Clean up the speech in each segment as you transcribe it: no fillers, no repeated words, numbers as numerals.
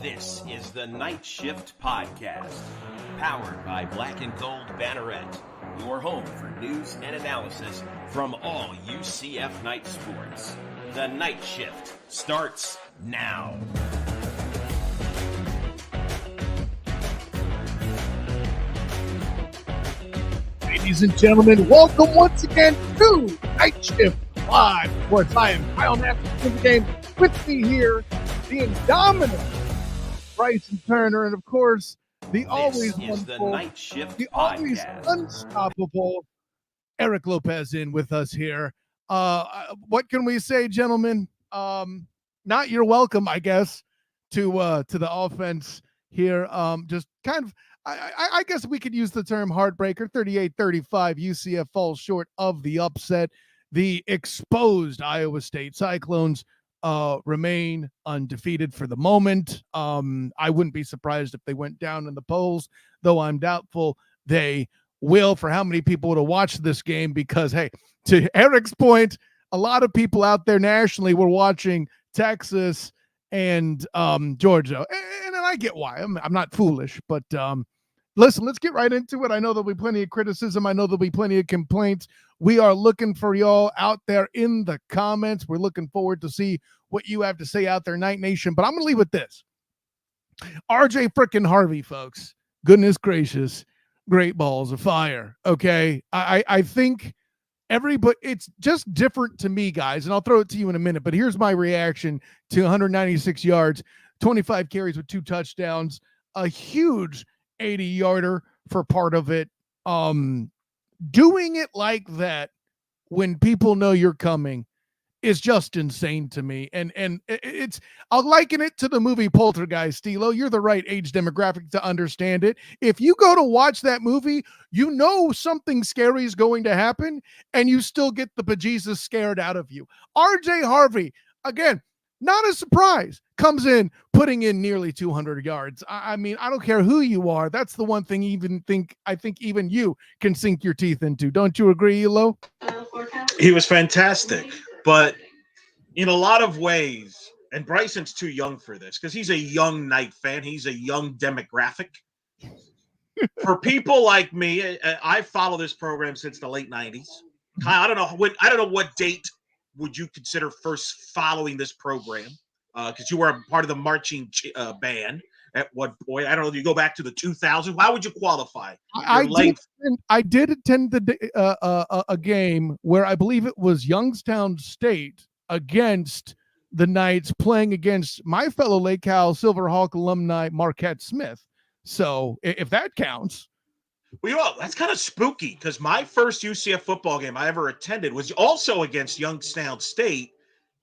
This is the Night Shift Podcast, powered by Black and Gold Banneret, your home for news and analysis from all UCF night sports. The Night Shift starts now. Ladies and gentlemen, welcome once again to Night Shift Live. Of course, I am Kyle Matthews in the game. With me here, the indomitable Bryson Turner, and of course, the always wonderful, the always unstoppable Eric Lopez in with us here. What can we say, gentlemen? Not you're welcome, I guess, to the offense here. Just kind of, I guess we could use the term heartbreaker. 38-35, UCF falls short of the upset. The exposed Iowa State Cyclones remain undefeated for the moment. I wouldn't be surprised if they went down in the polls, though I'm doubtful they will for how many people would have watched this game, because, hey, to Eric's point, a lot of people out there nationally were watching Texas and Georgia, and I get why. I'm not foolish, but listen, let's get right into it. I know there'll be plenty of criticism. I know there'll be plenty of complaints. We are looking for y'all out there in the comments. We're looking forward to see what you have to say out there, Night Nation. But I'm going to leave with this. RJ frickin' Harvey, folks. Goodness gracious. Great balls of fire. Okay. I think everybody, it's just different to me, guys, and I'll throw it to you in a minute, but here's my reaction to 196 yards, 25 carries with 2 touchdowns, a huge 80-yarder for part of it. Doing it like that when people know you're coming is just insane to me. And it's, I'll liken it to the movie Poltergeist. Stilo, you're the right age demographic to understand it. If you go to watch that movie, you know something scary is going to happen, and you still get the bejesus scared out of you. RJ Harvey, again, not a surprise, comes in putting in nearly 200 yards. I mean, I don't care who you are. That's the one thing I think even you can sink your teeth into. Don't you agree, Elo? He was fantastic, but in a lot of ways, and Bryson's too young for this because he's a young Knight fan. He's a young demographic. For people like me, I follow this program since the late 90s. Kyle, I don't know what date would you consider first following this program? Because you were a part of the marching band at one point. I don't know if you go back to the 2000s. How would you qualify? I did attend a game where I believe it was Youngstown State against the Knights playing against my fellow Lake Cal Silverhawk alumni Marquette Smith. So if that counts. Well, that's kind of spooky because my first UCF football game I ever attended was also against Youngstown State,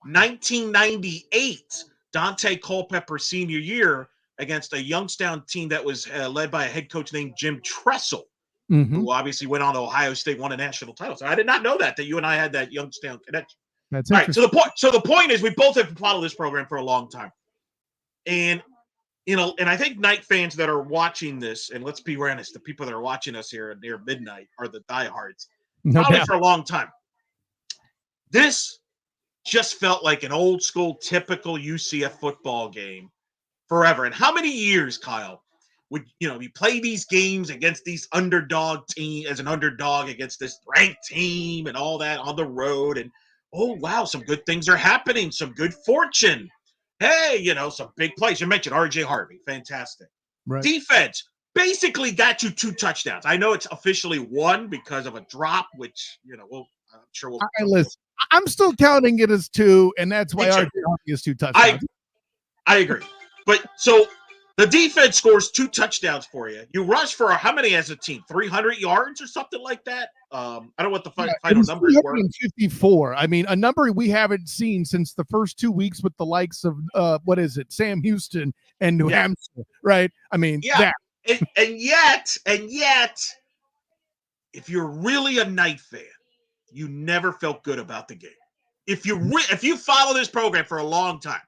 1998, Dante Culpepper senior year, against a Youngstown team that was led by a head coach named Jim Tressel, who obviously went on to Ohio State, won a national title. So I did not know that you and I had that Youngstown connection. That's all right. So the point is we both have followed this program for a long time. And and I think Knight fans that are watching this, and let's be honest, the people that are watching us here near midnight are the diehards, probably for a long time. This just felt like an old school, typical UCF football game forever. And how many years, Kyle, would we play these games against these underdog team as an underdog against this ranked team and all that on the road? And oh wow, some good things are happening, some good fortune. Hey, some big plays. You mentioned RJ Harvey. Fantastic. Right. Defense basically got you 2 touchdowns. I know it's officially 1 because of a drop, which, I'm sure we'll. Listen, I'm still counting it as 2, and that's why RJ Harvey is 2 touchdowns. I agree. But so the defense scores 2 touchdowns for you. You rush for how many as a team? 300 yards or something like that? I don't know what the final numbers were. 54. I mean, a number we haven't seen since the first 2 weeks with the likes of Sam Houston and New Hampshire, right? I mean, and yet, if you're really a Knight fan, you never felt good about the game. If you follow this program for a long time,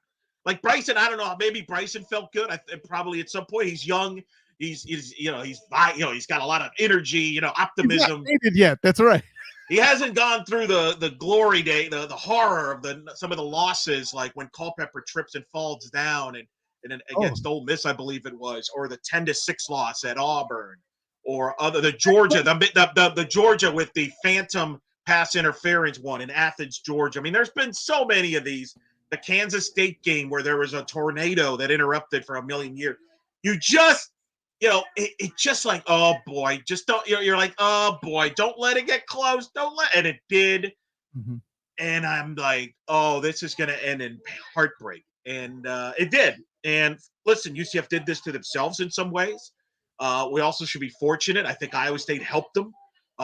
like Bryson, I don't know, maybe Bryson felt good. Probably at some point. He's young. He's got a lot of energy, optimism. He's not dated yet. That's right. He hasn't gone through the glory day, the horror of some of the losses, like when Culpepper trips and falls down and against Ole Miss, I believe it was, or the 10-6 loss at Auburn, or the Georgia, the Georgia with the phantom pass interference one in Athens, Georgia. I mean, there's been so many of these. The Kansas State game where there was a tornado that interrupted for a million years. You just, it just like, oh boy, just don't. You're like, oh boy, don't let it get close. And it did. Mm-hmm. And I'm like, oh, this is going to end in heartbreak. And it did. And listen, UCF did this to themselves in some ways. We also should be fortunate. I think Iowa State helped them.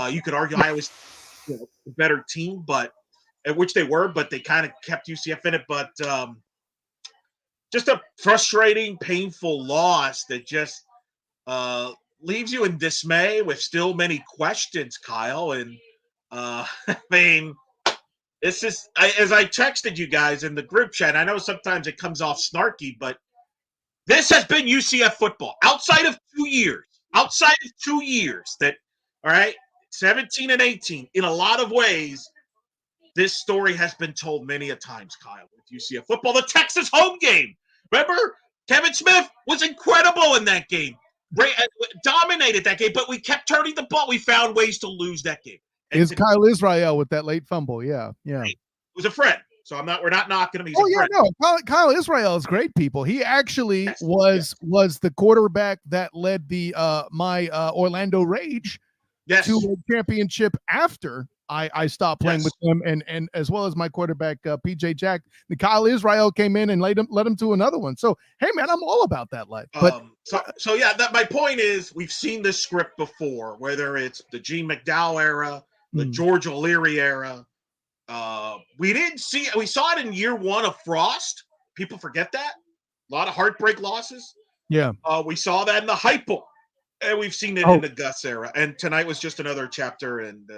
You could argue Iowa State, a better team, which they were, but they kind of kept UCF in it. But just a frustrating, painful loss that just leaves you in dismay with still many questions, Kyle. And I mean, this is, as I texted you guys in the group chat, I know sometimes it comes off snarky, but this has been UCF football outside of 2 years. That, all right, 17 and 18. In a lot of ways, this story has been told many a times, Kyle, with UCF football. The Texas home game. Remember, Kevin Smith was incredible in that game. Dominated that game, but we kept turning the ball. We found ways to lose that game. Is Kyle Israel with that late fumble? Yeah. It was a friend. So we're not knocking him. He's a friend. No. Kyle Israel is great, people. He actually was the quarterback that led the my Orlando Rage to a championship after I stopped playing with him, and as well as my quarterback PJ Jack. The Kyle Israel came in and led him to another one. So hey, man, I'm all about that life. But my point is, we've seen this script before, whether it's the Gene McDowell era, the George O'Leary era. We saw it in year one of Frost. People forget that. A lot of heartbreak losses. Yeah. We saw that in the Heupel, and we've seen it in the Gus era. And tonight was just another chapter, and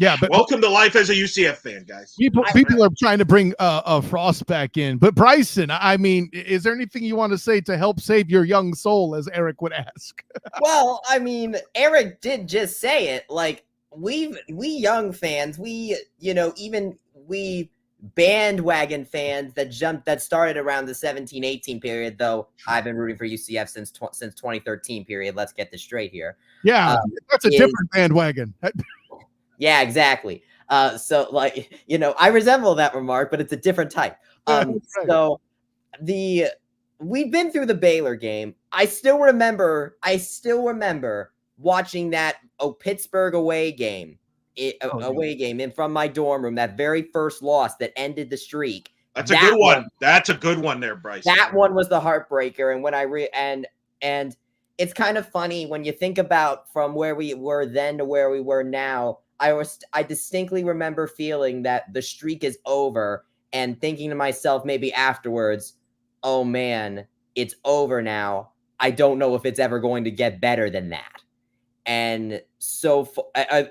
yeah, but welcome to life as a UCF fan, guys. People are trying to bring Frost back in. But Bryson, I mean, is there anything you want to say to help save your young soul, as Eric would ask? Well, I mean, Eric did just say it. Like, we young fans, even we bandwagon fans that started around the 17-18 period, though I've been rooting for UCF since 2013 period. Let's get this straight here. Yeah, that's a different bandwagon. Yeah, exactly. So I resemble that remark, but it's a different type. Right. So we've been through the Baylor game. I still remember watching that Pittsburgh away game and from my dorm room, that very first loss that ended the streak. That's a good one. That's a good one there, Bryce. That one was the heartbreaker. And when and it's kind of funny when you think about from where we were then to where we were now. I distinctly remember feeling that the streak is over and thinking to myself maybe afterwards, oh man, it's over now. I don't know if it's ever going to get better than that. And so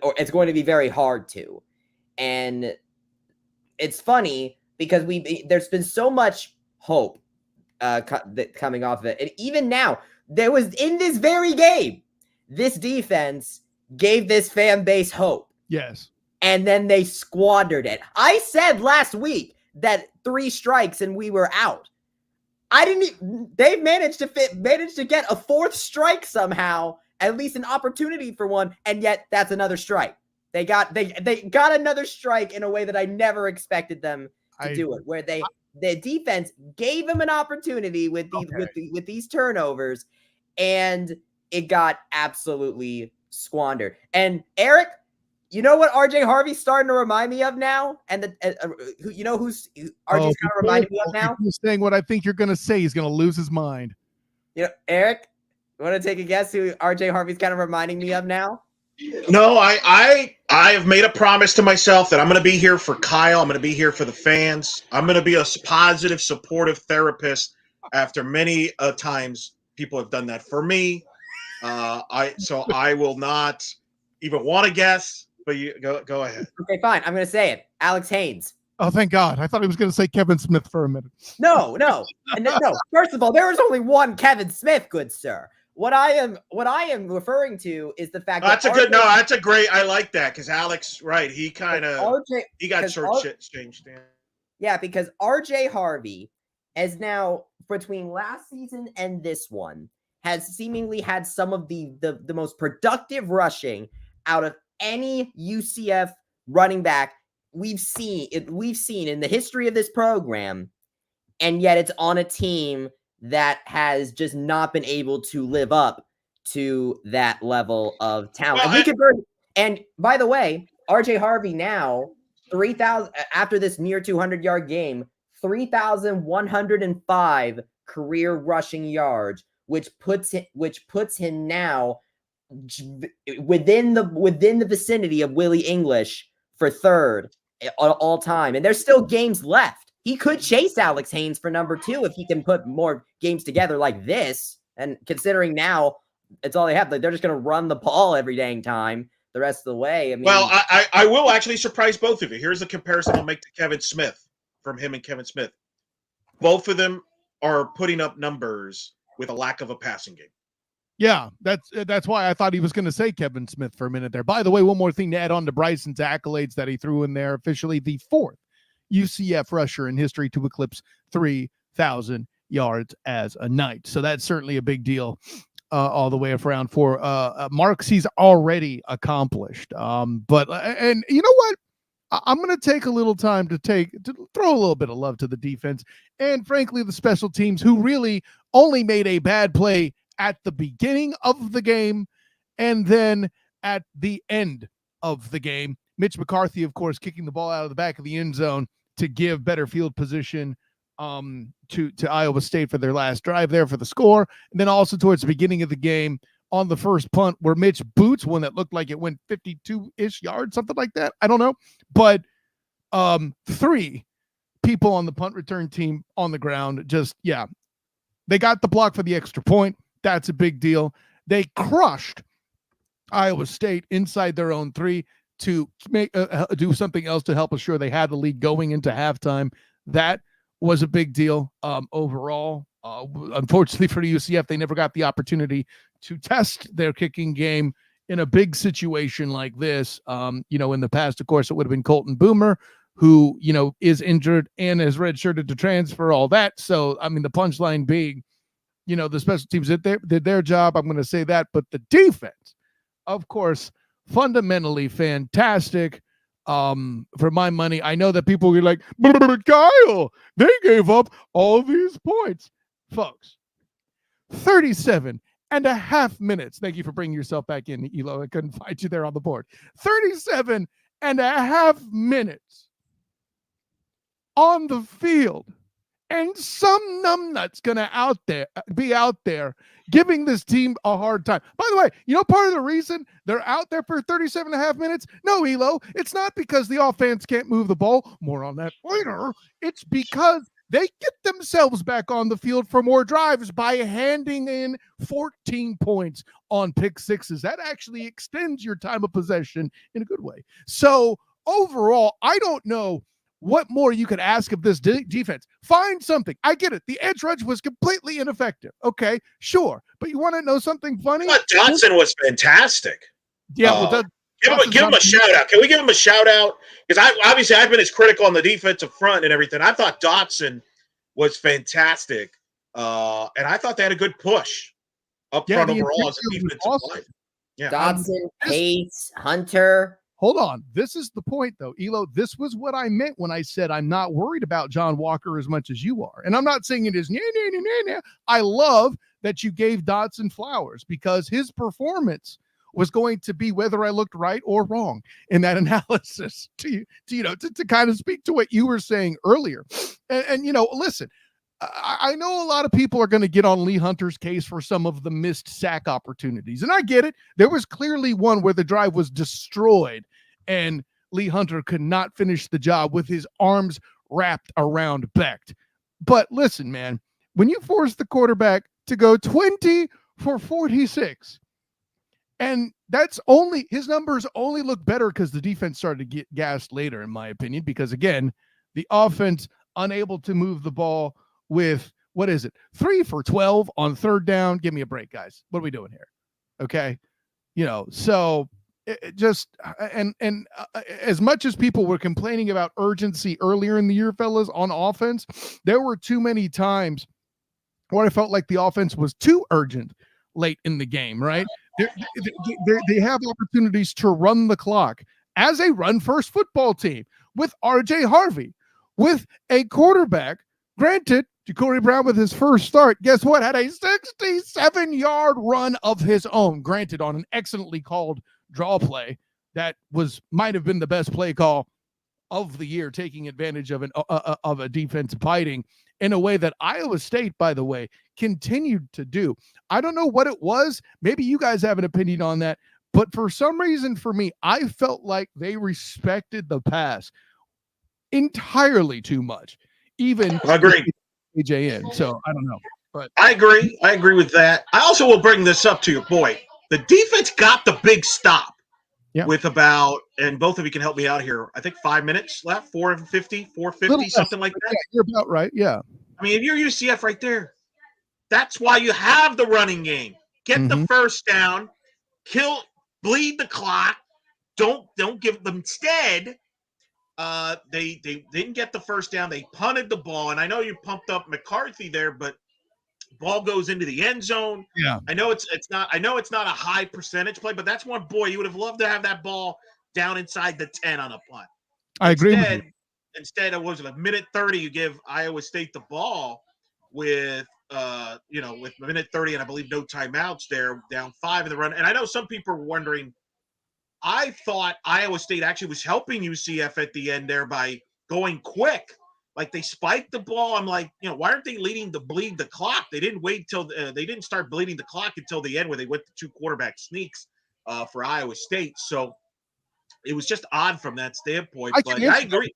or it's going to be very hard to. And it's funny because there's been so much hope coming off of it. And even now, there was in this very game, this defense gave this fan base hope. Yes. And then they squandered it. I said last week that 3 strikes and we were out. They managed to get a 4th strike somehow, at least an opportunity for one, and yet that's another strike. They got another strike in a way that I never expected them to do it, where the defense gave them an opportunity with these turnovers, and it got absolutely squandered. And Eric, you know what RJ Harvey's starting to remind me of now? And who's RJ's kind of reminding me of now? He's saying what I think you're going to say. He's going to lose his mind. Eric, you want to take a guess who RJ Harvey's kind of reminding me of now? No, I have made a promise to myself that I'm going to be here for Kyle. I'm going to be here for the fans. I'm going to be a positive, supportive therapist after many times people have done that for me. I will not even want to guess. But you go ahead. Okay, fine. I'm going to say it. Alex Haynes. Oh, thank God. I thought he was going to say Kevin Smith for a minute. No. First of all, there is only one Kevin Smith, good sir. What I am referring to is the fact that's a great. I like that because Alex, right? He kind of he got short changed. Yeah, because RJ Harvey has now, between last season and this one, has seemingly had some of the most productive rushing out of any UCF running back we've seen in the history of this program, and yet it's on a team that has just not been able to live up to that level of talent. And by the way, RJ Harvey now 3,000 after this near 200-yard game, 3,105 career rushing yards, which puts him now within the vicinity of Willie English for third all time. And there's still games left. He could chase Alex Haynes for number 2 if he can put more games together like this. And considering now it's all they have, like they're just going to run the ball every dang time the rest of the way. I mean, well, I will actually surprise both of you. Here's a comparison I'll make to Kevin Smith, from him and Kevin Smith. Both of them are putting up numbers with a lack of a passing game. Yeah, that's why I thought he was going to say Kevin Smith for a minute there. By the way, one more thing to add on to Bryson's accolades that he threw in there. Officially the 4th UCF rusher in history to eclipse 3,000 yards as a Knight. So that's certainly a big deal all the way around for marks he's already accomplished. But you know what? I'm going to take a little time to throw a little bit of love to the defense and frankly the special teams, who really only made a bad play at the beginning of the game and then at the end of the game. Mitch McCarthy, of course, kicking the ball out of the back of the end zone to give better field position to Iowa State for their last drive there for the score. And then also towards the beginning of the game on the first punt where Mitch boots one that looked like it went 52-ish yards, something like that. I don't know. But 3 people on the punt return team on the ground, they got the block for the extra point. That's a big deal. They crushed Iowa State inside their own 3 to make do something else to help assure they had the lead going into halftime. That was a big deal overall. Unfortunately for the UCF, they never got the opportunity to test their kicking game in a big situation like this. In the past, of course, it would have been Colton Boomer, who, is injured and is redshirted to transfer, all that. So, I mean, the punchline being, the special teams did their job. I'm going to say that. But the defense, of course, fundamentally fantastic. For my money, I know that people will be like, but Kyle, they gave up all these points. Folks, 37.5 minutes. Thank you for bringing yourself back in, Elo. I couldn't find you there on the board. 37.5 minutes on the field. And some numbnut's going to be out there giving this team a hard time. By the way, part of the reason they're out there for 37.5 minutes? No, Elo, it's not because the offense can't move the ball. More on that later. It's because they get themselves back on the field for more drives by handing in 14 points on pick sixes. That actually extends your time of possession in a good way. So overall, I don't know what more you could ask of this defense. Find something. I get it. The edge rush was completely ineffective. Okay, sure. But you want to know something funny? But Dotson was fantastic. Yeah, give him a shout out. Can we give him a shout out? Because I've been as critical on the defensive front and everything. I thought Dotson was fantastic. And I thought they had a good push up front overall as a defensive line. Yeah. Dotson, Pace, Hunter. Hold on. This is the point, though, Elo. This was what I meant when I said I'm not worried about John Walker as much as you are. And I'm not saying it is. I love that you gave Dotson flowers because his performance was going to be whether I looked right or wrong in that analysis to kind of speak to what you were saying earlier. And listen, I know a lot of people are going to get on Lee Hunter's case for some of the missed sack opportunities. And I get it. There was clearly one where the drive was destroyed and Lee Hunter could not finish the job with his arms wrapped around Becht. But listen, man, when you force the quarterback to go 20 for 46, and his numbers only look better because the defense started to get gassed later, in my opinion, because again, the offense unable to move the ball with, 3 for 12 on third down. Give me a break, guys. What are we doing here? Okay. So as much as people were complaining about urgency earlier in the year, fellas, on offense, there were too many times where I felt like the offense was too urgent late in the game, right? They have opportunities to run the clock as a run-first football team with R.J. Harvey, with a quarterback. Granted, Ja'Cory Brown with his first start, guess what? Had a 67-yard run of his own, granted on an excellently called draw play that might have been the best play call of the year, taking advantage of a defense biting in a way that Iowa State, by the way, continued to do. I don't know what it was. Maybe you guys have an opinion on that, but for some reason, for me, I felt like they respected the pass entirely too much. Even agreed. AJN. So I don't know, but I agree. I agree with that. I also will bring this up to your boy. The defense got the big stop with about, and both of you can help me out here, I think 5 minutes left, 4:50, something like that. Yeah, you're about right. Yeah. I mean, if you're UCF right there, that's why you have the running game. Get the first down, bleed the clock. Don't give them instead. They didn't get the first down. They punted the ball, and I know you pumped up McCarthy there, but ball goes into the end zone. Yeah, I know it's not a high percentage play, but that's one. Boy, you would have loved to have that ball down inside the 10 on a punt. I agree with you. Instead, it was a minute 30. You give Iowa State the ball with with a minute 30 and I believe no timeouts there, down 5 in the run. And I know some people were wondering. I thought Iowa State actually was helping UCF at the end there by going quick. Like they spiked the ball. I'm like, why aren't they bleed the clock? They didn't wait till they didn't start bleeding the clock until the end where they went to 2 quarterback sneaks for Iowa State. So it was just odd from that standpoint. I agree.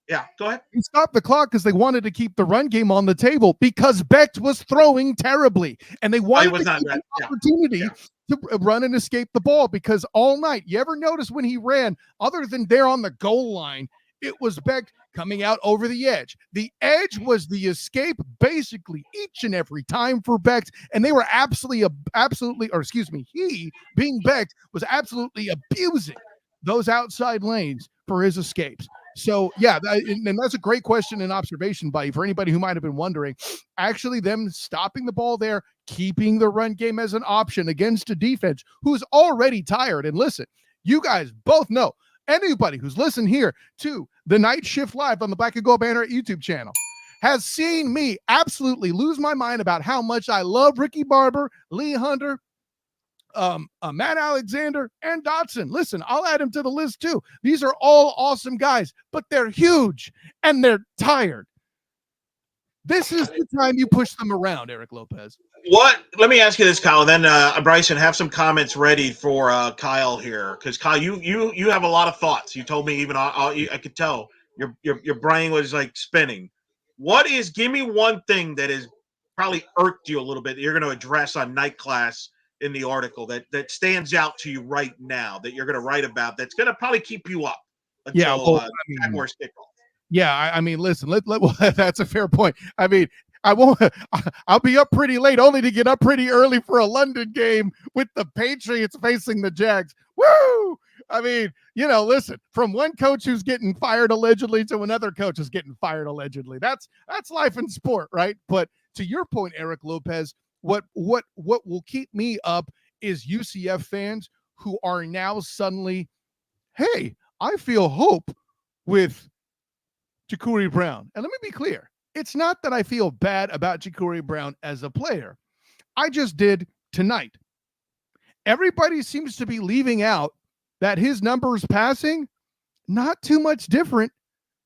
Yeah, go ahead. He stopped the clock because they wanted to keep the run game on the table because Becht was throwing terribly, and they wanted to keep an opportunity to run and escape the ball because all night, you ever notice when he ran, other than there on the goal line, it was Becht coming out over the edge. The edge was the escape basically each and every time for Becht, and they were he, being Becht, was absolutely abusing those outside lanes for his escapes. So, yeah, and that's a great question and observation by you for anybody who might have been wondering. Actually, them stopping the ball there, keeping the run game as an option against a defense who's already tired. And listen, you guys both know, anybody who's listened here to the Night Shift Live on the Black and Gold Banner YouTube channel has seen me absolutely lose my mind about how much I love Ricky Barber, Lee Hunter, Matt Alexander, and Dotson. Listen, I'll add him to the list too. These are all awesome guys, but they're huge and they're tired. This is the time you push them around, Eric Lopez. Let me ask you this, Kyle, and then Bryson, have some comments ready for Kyle here, because Kyle, you have a lot of thoughts. You told me even I could tell your brain was like spinning. Give me one thing that has probably irked you a little bit that you're going to address on night class in the article that stands out to you right now that you're going to write about that's going to probably keep you up until Jaguars kickoff. Yeah, I mean, listen, that's a fair point. I mean, I'll be up pretty late only to get up pretty early for a London game with the Patriots facing the Jags. Woo! I mean, listen, from one coach who's getting fired allegedly to another coach who's getting fired allegedly. That's life in sport, right? But to your point, Eric Lopez, what will keep me up is UCF fans who are now suddenly, hey, I feel hope with Ja'Cory Brown. And let me be clear. It's not that I feel bad about Ja'Cory Brown as a player. I just did tonight. Everybody seems to be leaving out that his numbers passing, not too much different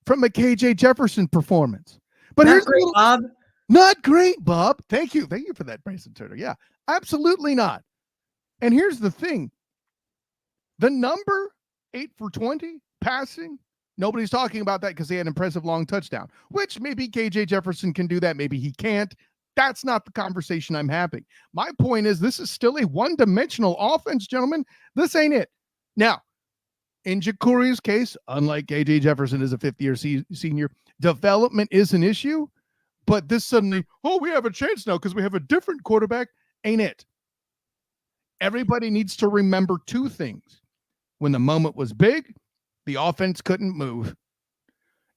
from a KJ Jefferson performance. But here's great, Bob. Not great, Bob. Thank you. Thank you for that, Bryson Turner. Yeah, absolutely not. And here's the thing. The number 8 for 20 passing, nobody's talking about that because he had an impressive long touchdown, which maybe KJ Jefferson can do that. Maybe he can't. That's not the conversation I'm having. My point is this is still a one-dimensional offense, gentlemen. This ain't it. Now, in Ja'Cory's case, unlike KJ Jefferson is a fifth-year senior, development is an issue. But this suddenly, we have a chance now because we have a different quarterback, ain't it? everybody needs to remember two things. When the moment was big, the offense couldn't move,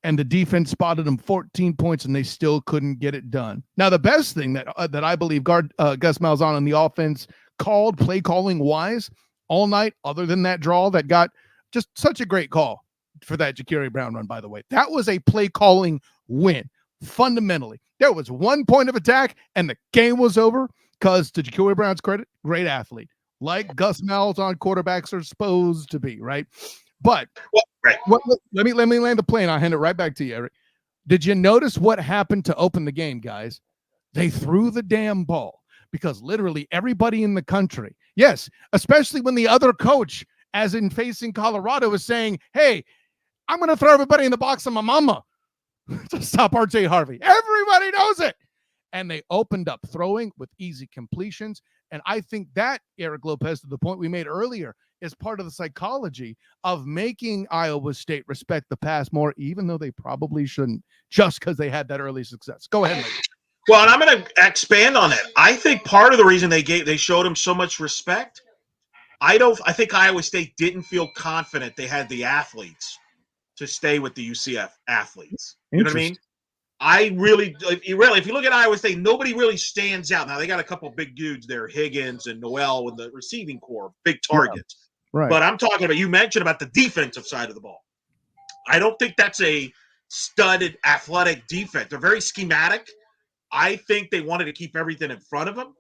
and the defense spotted them 14 points, and they still couldn't get it done. Now, the best thing that I believe Gus Malzahn and the offense called, play calling wise, all night, other than that draw that got just such a great call for that Ja'Carri Brown run, by the way. That was a play calling win. Fundamentally, there was 1 point of attack, and the game was over because, to Ja'Carri Brown's credit, great athlete. Like Gus Malzahn quarterbacks are supposed to be, right? But let me land the plane. I'll hand it right back to you, Eric. Did you notice what happened to open the game, guys? They threw the damn ball because literally everybody in the country, yes, especially when the other coach, as in facing Colorado, is saying, hey, I'm going to throw everybody in the box on my mama to stop RJ Harvey. Everybody knows it. And they opened up throwing with easy completions. And I think that, Eric Lopez, to the point we made earlier, is part of the psychology of making Iowa State respect the pass more, even though they probably shouldn't, just because they had that early success. Go ahead, ladies. Well, and I'm going to expand on that. I think part of the reason they showed him so much respect, I think Iowa State didn't feel confident they had the athletes to stay with the UCF athletes. You know what I mean? If you look at Iowa State, nobody really stands out. Now, they got a couple big dudes there, Higgins and Noel in the receiving core, big targets. Right. But I'm talking about, you mentioned about the defensive side of the ball. I don't think that's a studded athletic defense. They're very schematic. I think they wanted to keep everything in front of them.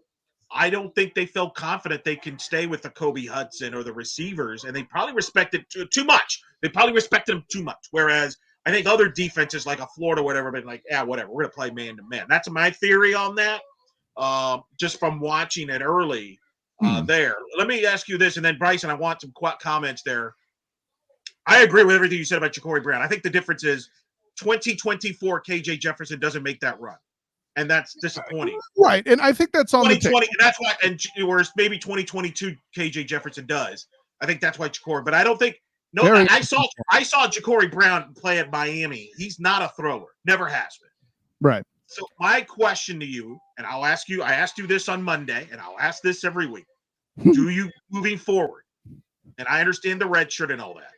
I don't think they felt confident they can stay with the Kobe Hudson or the receivers, and they probably respected too much. They probably respected them too much, whereas I think other defenses like a Florida, whatever, been like, yeah, whatever, we're going to play man-to-man. That's my theory on that, just from watching it early there. Let me ask you this, and then, Bryson, I want some comments there. I agree with everything you said about Ja'Carri Brown. I think the difference is 2024 KJ Jefferson doesn't make that run, and that's disappointing. Right, and I think that's on 2020, and that's why, and whereas maybe 2022 KJ Jefferson does. I think that's why Ja'Carri, but I don't think. No, I saw Ja'Carri Brown play at Miami. He's not a thrower. Never has been. Right. So my question to you, and I asked you this on Monday, and I'll ask this every week. Do you, moving forward, and I understand the red shirt and all that.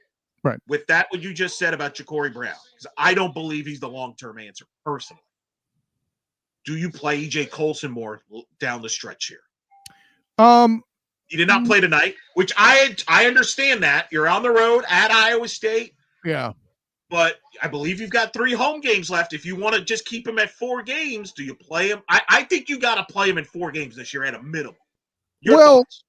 Right. With that, what you just said about Ja'Carri Brown, because I don't believe he's the long-term answer, personally. Do you play EJ Colson more down the stretch here? He did not play tonight, which I understand that. You're on the road at Iowa State. Yeah. But I believe you've got 3 home games left. If you want to just keep him at 4 games, do you play him? I think you got to play him in 4 games this year at a minimum. Your thoughts?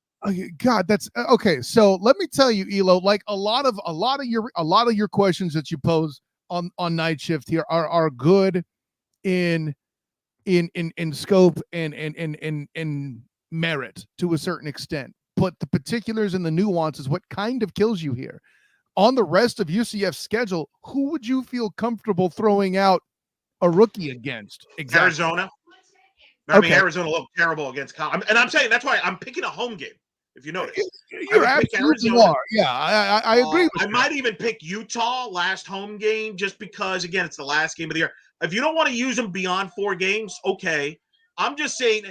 God, that's okay. So let me tell you, Elo, like a lot of your questions that you pose on Night Shift here are good in scope and merit to a certain extent, but the particulars and the nuance is what kind of kills you here. On the rest of UCF's schedule, who would you feel comfortable throwing out a rookie against? Exactly. Arizona. I mean, Arizona looked terrible against Cal. And I'm saying that's why I'm picking a home game, if you notice. You absolutely are. Yeah, I agree with I might even pick Utah last home game just because, again, it's the last game of the year. If you don't want to use them beyond 4 games, okay. I'm just saying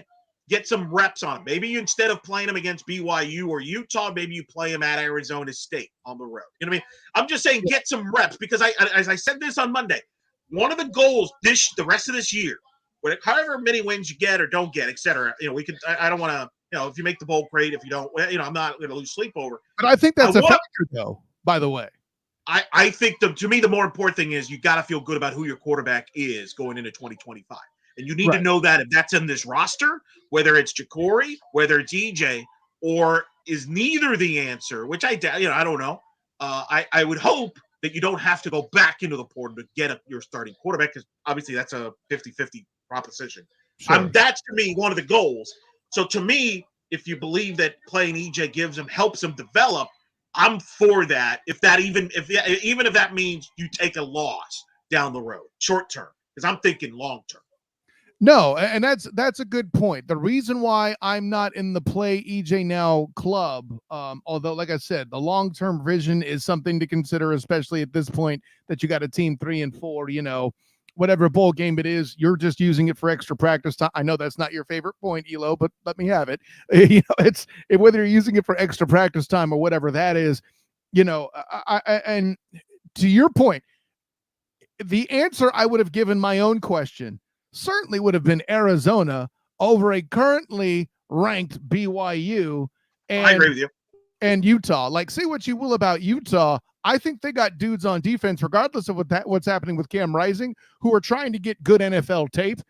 get some reps on them. Maybe you, instead of playing them against BYU or Utah, maybe you play them at Arizona State on the road. You know what I mean? I'm just saying get some reps because as I said this on Monday, one of the goals the rest of this year, however many wins you get or don't get, et cetera, we could. I don't want to. If you make the bowl, great. If you don't, I'm not going to lose sleep over. But I think that's a factor, though. By the way, I think to me the more important thing is you got to feel good about who your quarterback is going into 2025. And you need to know that if that's in this roster, whether it's Ja'Carri, whether it's EJ, or is neither the answer, which I don't know. I would hope that you don't have to go back into the portal to get your starting quarterback, because obviously that's a 50-50 proposition. Sure. That's, to me, one of the goals. So to me, if you believe that playing EJ helps him develop, I'm for that. If that means you take a loss down the road, short term, because I'm thinking long term. No, and that's a good point. The reason why I'm not in the play EJ now club, although, like I said, the long-term vision is something to consider, especially at this point that you got a team 3-4, whatever bowl game it is, you're just using it for extra practice time. I know that's not your favorite point, Elo, but let me have it. It's whether you're using it for extra practice time or whatever that is, and to your point, the answer I would have given my own question certainly would have been Arizona over a currently ranked BYU. And, I agree with you. And Utah. Like, say what you will about Utah, I think they got dudes on defense, regardless of what's happening with Cam Rising, who are trying to get good NFL tape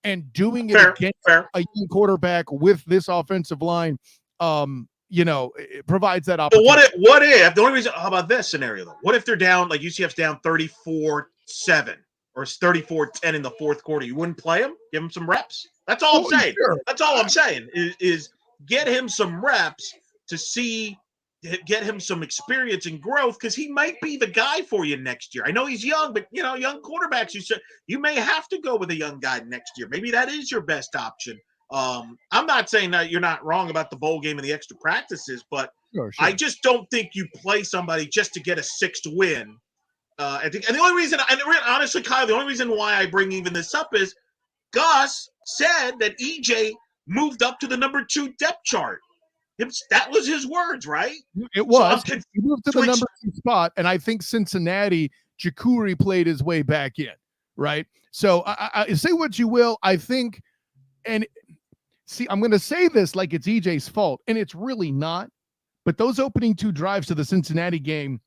and doing it against a young quarterback with this offensive line. It provides that opportunity. But what if the only reason? How about this scenario though? What if they're down, like UCF's down 34-7 or 34-10 in the fourth quarter? You wouldn't play him? Give him some reps. That's all I'm saying. Sure. That's all I'm saying is get him some reps to get him some experience and growth, because he might be the guy for you next year. I know he's young, but young quarterbacks, you may have to go with a young guy next year. Maybe that is your best option. I'm not saying that you're not wrong about the bowl game and the extra practices, but sure. I just don't think you play somebody just to get a sixth win. I think, and the only reason, and honestly, Kyle, the only reason why I bring even this up is Gus said that EJ moved up to the number 2 depth chart. That was his words, right? It was. So he moved to the number 2 spot, and I think Cincinnati, Jakuri played his way back in, right? So I say what you will. I think, and see, I'm going to say this like it's EJ's fault, and it's really not. But those opening 2 drives to the Cincinnati game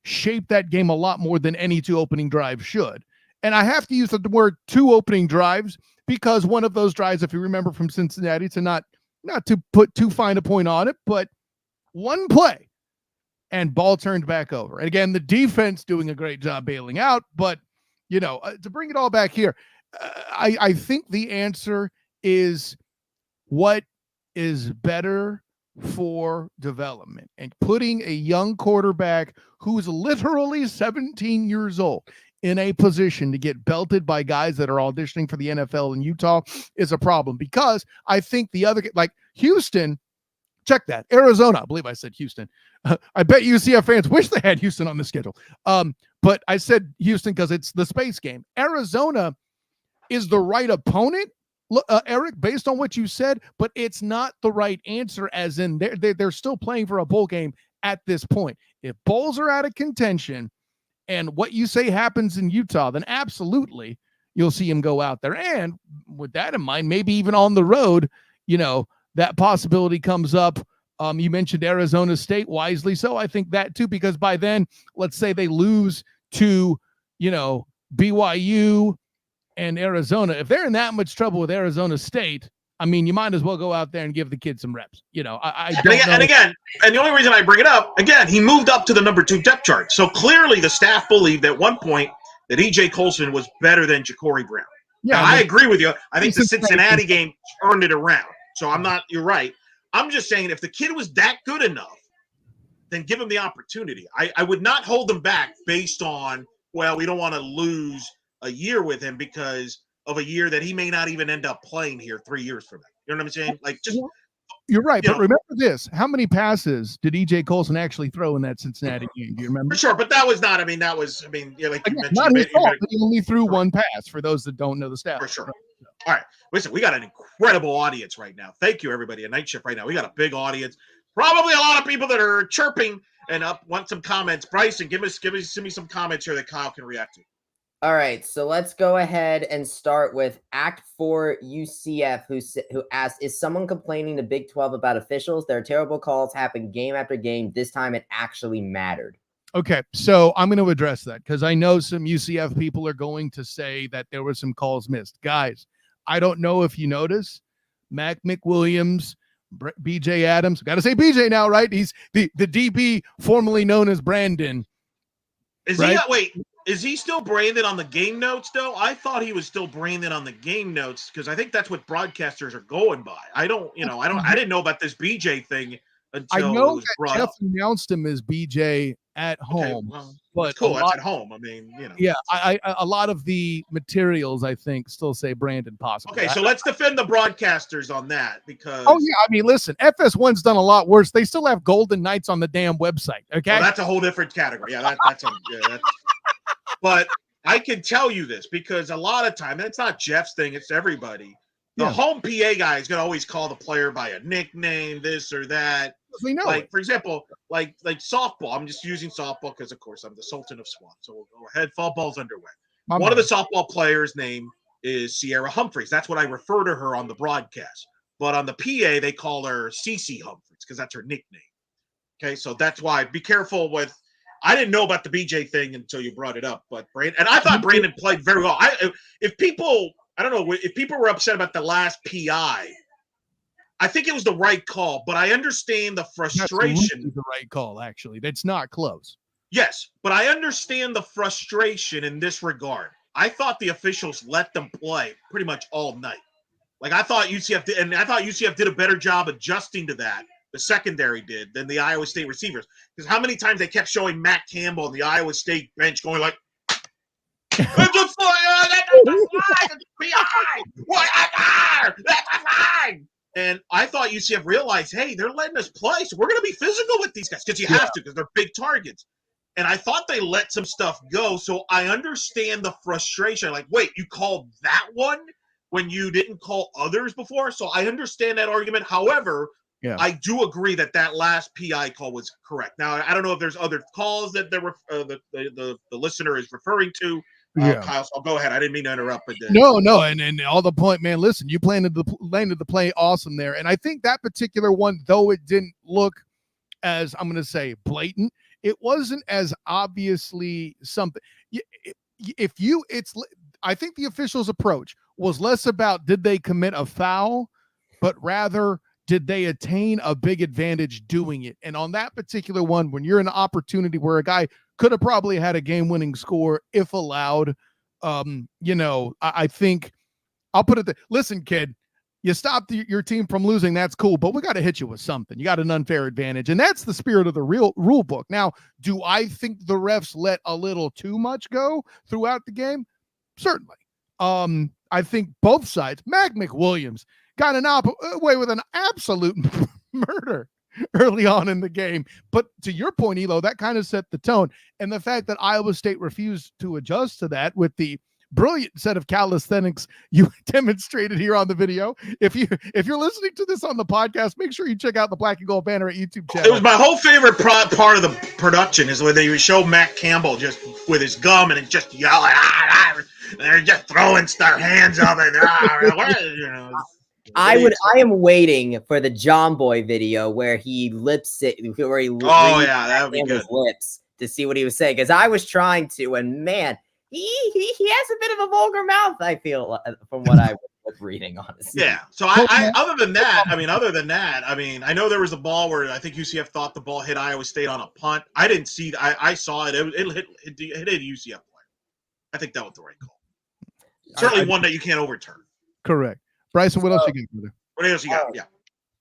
shaped that game a lot more than any 2 opening drives should. And I have to use the word 2 opening drives because one of those drives, if you remember from Cincinnati, to not to put too fine a point on it, but one play and ball turned back over. And again, the defense doing a great job bailing out, but to bring it all back here, I think the answer is what is better for development, and putting a young quarterback who's literally 17 years old in a position to get belted by guys that are auditioning for the NFL in Utah is a problem, because I think the other, like Houston, check that. Arizona, I believe I said Houston. I bet UCF fans wish they had Houston on the schedule. But I said Houston because it's the space game. Arizona is the right opponent, Eric, based on what you said, but it's not the right answer, as in they're still playing for a bowl game at this point. If bowls are out of contention, and what you say happens in Utah, then absolutely you'll see him go out there. And with that in mind, maybe even on the road, that possibility comes up. You mentioned Arizona State, wisely so. I think that too, because by then, let's say they lose to, BYU and Arizona. If they're in that much trouble with Arizona State, I mean, you might as well go out there and give the kid some reps. I don't know. And the only reason I bring it up, again, he moved up to the number 2 depth chart. So clearly the staff believed at one point that EJ Colson was better than Ja'Cory Brown. Yeah, I agree with you. I think the Cincinnati game turned it around. So you're right. I'm just saying, if the kid was that good enough, then give him the opportunity. I would not hold him back based on, well, we don't want to lose a year with him because of a year that he may not even end up playing here 3 years from now. You know what I'm saying? Like, just you're right, but remember this: how many passes did EJ Colson actually throw in that Cincinnati game? Do you remember? For sure, but that was not. Like you mentioned, not his fault. He only threw one pass. For those that don't know the stats, for sure. All right, listen, we got an incredible audience right now. Thank you, everybody. A Night Shift right now. We got a big audience. Probably a lot of people that are chirping and want some comments. Bryson, send me some comments here that Kyle can react to. All right, so let's go ahead and start with Act 4 UCF, who asked, is someone complaining to Big 12 about officials? There are terrible calls happen game after game. This time it actually mattered. Okay, so I'm going to address that because I know some UCF people are going to say that there were some calls missed. Guys, I don't know if you notice, Mac McWilliams, BJ Adams, got to say BJ now, right? He's the DB formerly known as Brandon. Is he still Brandon on the game notes, though? I thought he was still Brandon on the game notes because I think that's what broadcasters are going by. I didn't know about this BJ thing until I know it was brought Jeff up. announced him as BJ at home. Well, but cool. That's at home. I mean, Yeah, a lot of the materials, I think, still say Brandon possibly. Okay, so let's defend the broadcasters on that because. Oh, yeah. I mean, listen, FS1's done a lot worse. They still have Golden Knights on the damn website. Okay. Well, that's a whole different category. Yeah, that's. But I can tell you this because a lot of time, and it's not Jeff's thing, it's everybody. The home PA guy is going to always call the player by a nickname, this or that. We know like, it. for example, like softball. I'm just using softball because, of course, I'm the Sultan of Swan. So we'll go ahead. Fall ball's underway. One of the softball players' name is Sierra Humphreys. That's what I refer to her on the broadcast. But on the PA, they call her Cece Humphreys because that's her nickname. Okay, so that's why. Be careful with. I didn't know about the BJ thing until you brought it up, but Brandon, and I thought Brandon played very well. If people were upset about the last PI, I think it was the right call, but I understand the frustration. That's the right call, actually. That's not close. Yes, but I understand the frustration in this regard. I thought the officials let them play pretty much all night. Like I thought UCF did, and I thought UCF did a better job adjusting to that. The secondary did than the Iowa State receivers. Because how many times they kept showing Matt Campbell on the Iowa State bench going like, "That's a flag! That's a flag! It's PI! That's a flag!" And I thought UCF realized, hey, they're letting us play, so we're going to be physical with these guys because you have to because they're big targets. And I thought they let some stuff go, so I understand the frustration. Like, wait, you called that one when you didn't call others before? So I understand that argument. However, I do agree that last PI call was correct. Now, I don't know if there's other calls that the listener is referring to. Kyle, so I'll go ahead. I didn't mean to interrupt. But No, and all the point, man. Listen, you landed the play awesome there, and I think that particular one, though it didn't look as I'm going to say blatant, it wasn't as obviously something. I think the officials' approach was less about did they commit a foul, but rather did they attain a big advantage doing it? And on that particular one, when you're in an opportunity where a guy could have probably had a game-winning score if allowed, I think I'll put it listen, kid, you stopped your team from losing. That's cool, but we got to hit you with something. You got an unfair advantage, and that's the spirit of the real rule book. Now, do I think the refs let a little too much go throughout the game? Certainly. I think both sides, Mac McWilliams got away with an absolute murder early on in the game. But to your point, Elo, that kind of set the tone. And the fact that Iowa State refused to adjust to that with the brilliant set of calisthenics you demonstrated here on the video. If you're listening to this on the podcast, make sure you check out the Black and Gold Banner at YouTube channel. It was my whole favorite part of the production is when they would show Matt Campbell just with his gum and just yelling, they're just throwing their hands up and I am waiting for the John Boy video where he that would be good. His lips to see what he was saying, because I was trying to, and man, he has a bit of a vulgar mouth, I feel, from what I was reading, honestly. Yeah. So I other than that, I know there was a ball where I think UCF thought the ball hit Iowa State on a punt. I didn't see. I saw it. It hit a UCF player. I think that was the right call. Certainly one that you can't overturn. Correct. Bryson, what else you got, brother? What else you got? Yeah.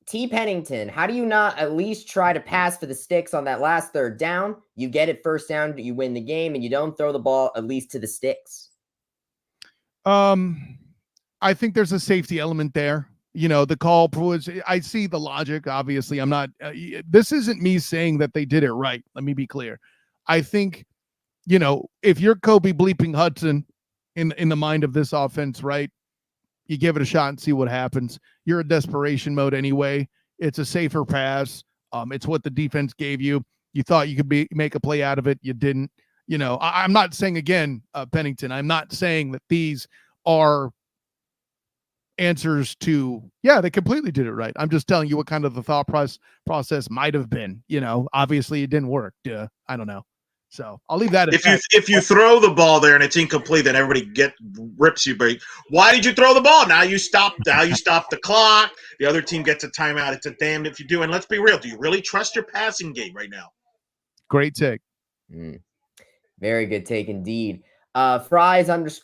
T. Pennington, how do you not at least try to pass for the sticks on that last third down? You get it first down, you win the game, and you don't throw the ball at least to the sticks. I think there's a safety element there. The call was, I see the logic. Obviously, I'm not, this isn't me saying that they did it right. Let me be clear. I think, if you're Kobe bleeping Hudson in the mind of this offense, right? You give it a shot and see what happens. You're in desperation mode anyway. It's a safer pass. It's what the defense gave you. You thought you could make a play out of it. You didn't. I'm not saying, again, Pennington, I'm not saying that these are answers to, they completely did it right. I'm just telling you what kind of the thought process might have been. Obviously it didn't work. I don't know. So I'll leave that. If you throw the ball there and it's incomplete, then everybody rips you. But why did you throw the ball? Now you stop the clock. The other team gets a timeout. It's a damned if you do. And let's be real. Do you really trust your passing game right now? Great take. Very good take indeed. Fries_flies.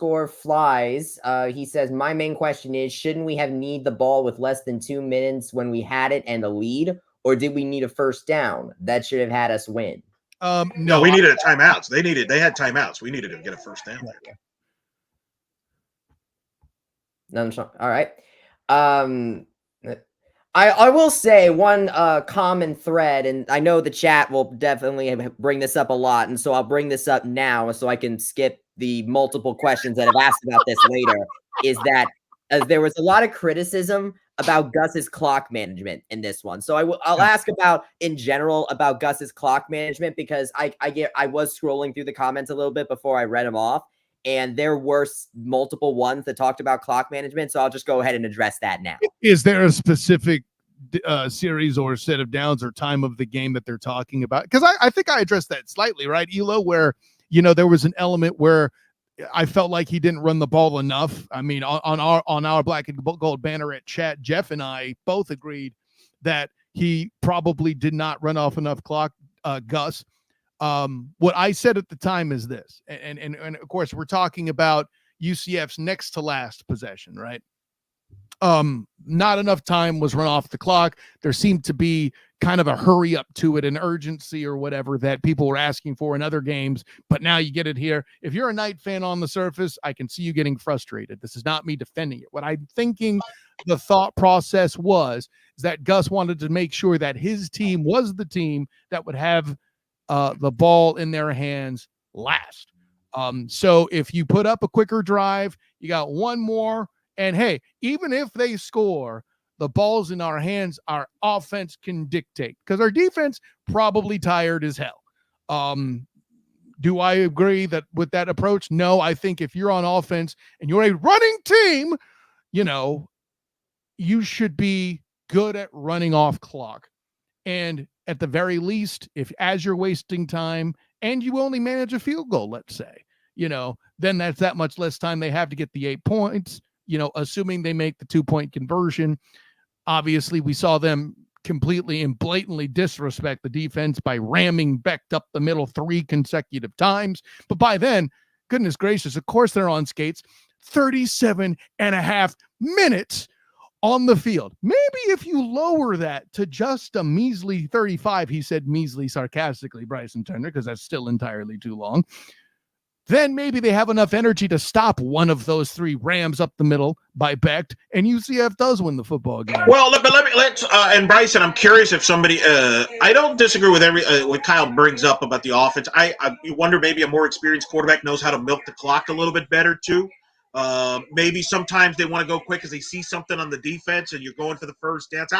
He says, my main question is, shouldn't we have need the ball with less than 2 minutes when we had it and a lead, or did we need a first down? That should have had us win. No, we needed a timeout. They had timeouts. We needed to get a first down there. All right. I will say one common thread, and I know the chat will definitely bring this up a lot, and so I'll bring this up now so I can skip the multiple questions that have asked about this later, is that there was a lot of criticism about Gus's clock management in this one. So I'll ask about in general about Gus's clock management, because I was scrolling through the comments a little bit before I read them off, and there were multiple ones that talked about clock management. So I'll just go ahead and address that now. Is there a specific series or set of downs or time of the game that they're talking about? Because I think I addressed that slightly, right, Elo, where, there was an element where I felt like he didn't run the ball enough. I mean, on our Black and Gold Banneret chat, Jeff and I both agreed that he probably did not run off enough clock, Gus. What I said at the time is this, and of course we're talking about UCF's next to last possession, right? Not enough time was run off the clock. There seemed to be kind of a hurry up to it, an urgency or whatever that people were asking for in other games, but now you get it here. If you're a Knight fan on the surface, I can see you getting frustrated. This is not me defending it. What I'm thinking the thought process is that Gus wanted to make sure that his team was the team that would have the ball in their hands last. So if you put up a quicker drive, you got one more, and hey, even if they score, the ball's in our hands, our offense can dictate, because our defense probably tired as hell. Do I agree with that approach? No, I think if you're on offense and you're a running team, you should be good at running off clock. And at the very least, as you're wasting time and you only manage a field goal, let's say, then that's that much less time they have to get the 8 points, assuming they make the 2-point conversion. Obviously, we saw them completely and blatantly disrespect the defense by ramming Becht up the middle 3 consecutive times. But by then, goodness gracious, of course they're on skates, 37 and a half minutes on the field. Maybe if you lower that to just a measly 35, he said measly sarcastically, Bryson Turner, because that's still entirely too long, then maybe they have enough energy to stop one of those 3 rams up the middle by Becht, and UCF does win the football game. Well, let's and Bryson, I'm curious if somebody, I don't disagree with what Kyle brings up about the offense. I wonder maybe a more experienced quarterback knows how to milk the clock a little bit better too. Maybe sometimes they want to go quick because they see something on the defense and you're going for the first dance.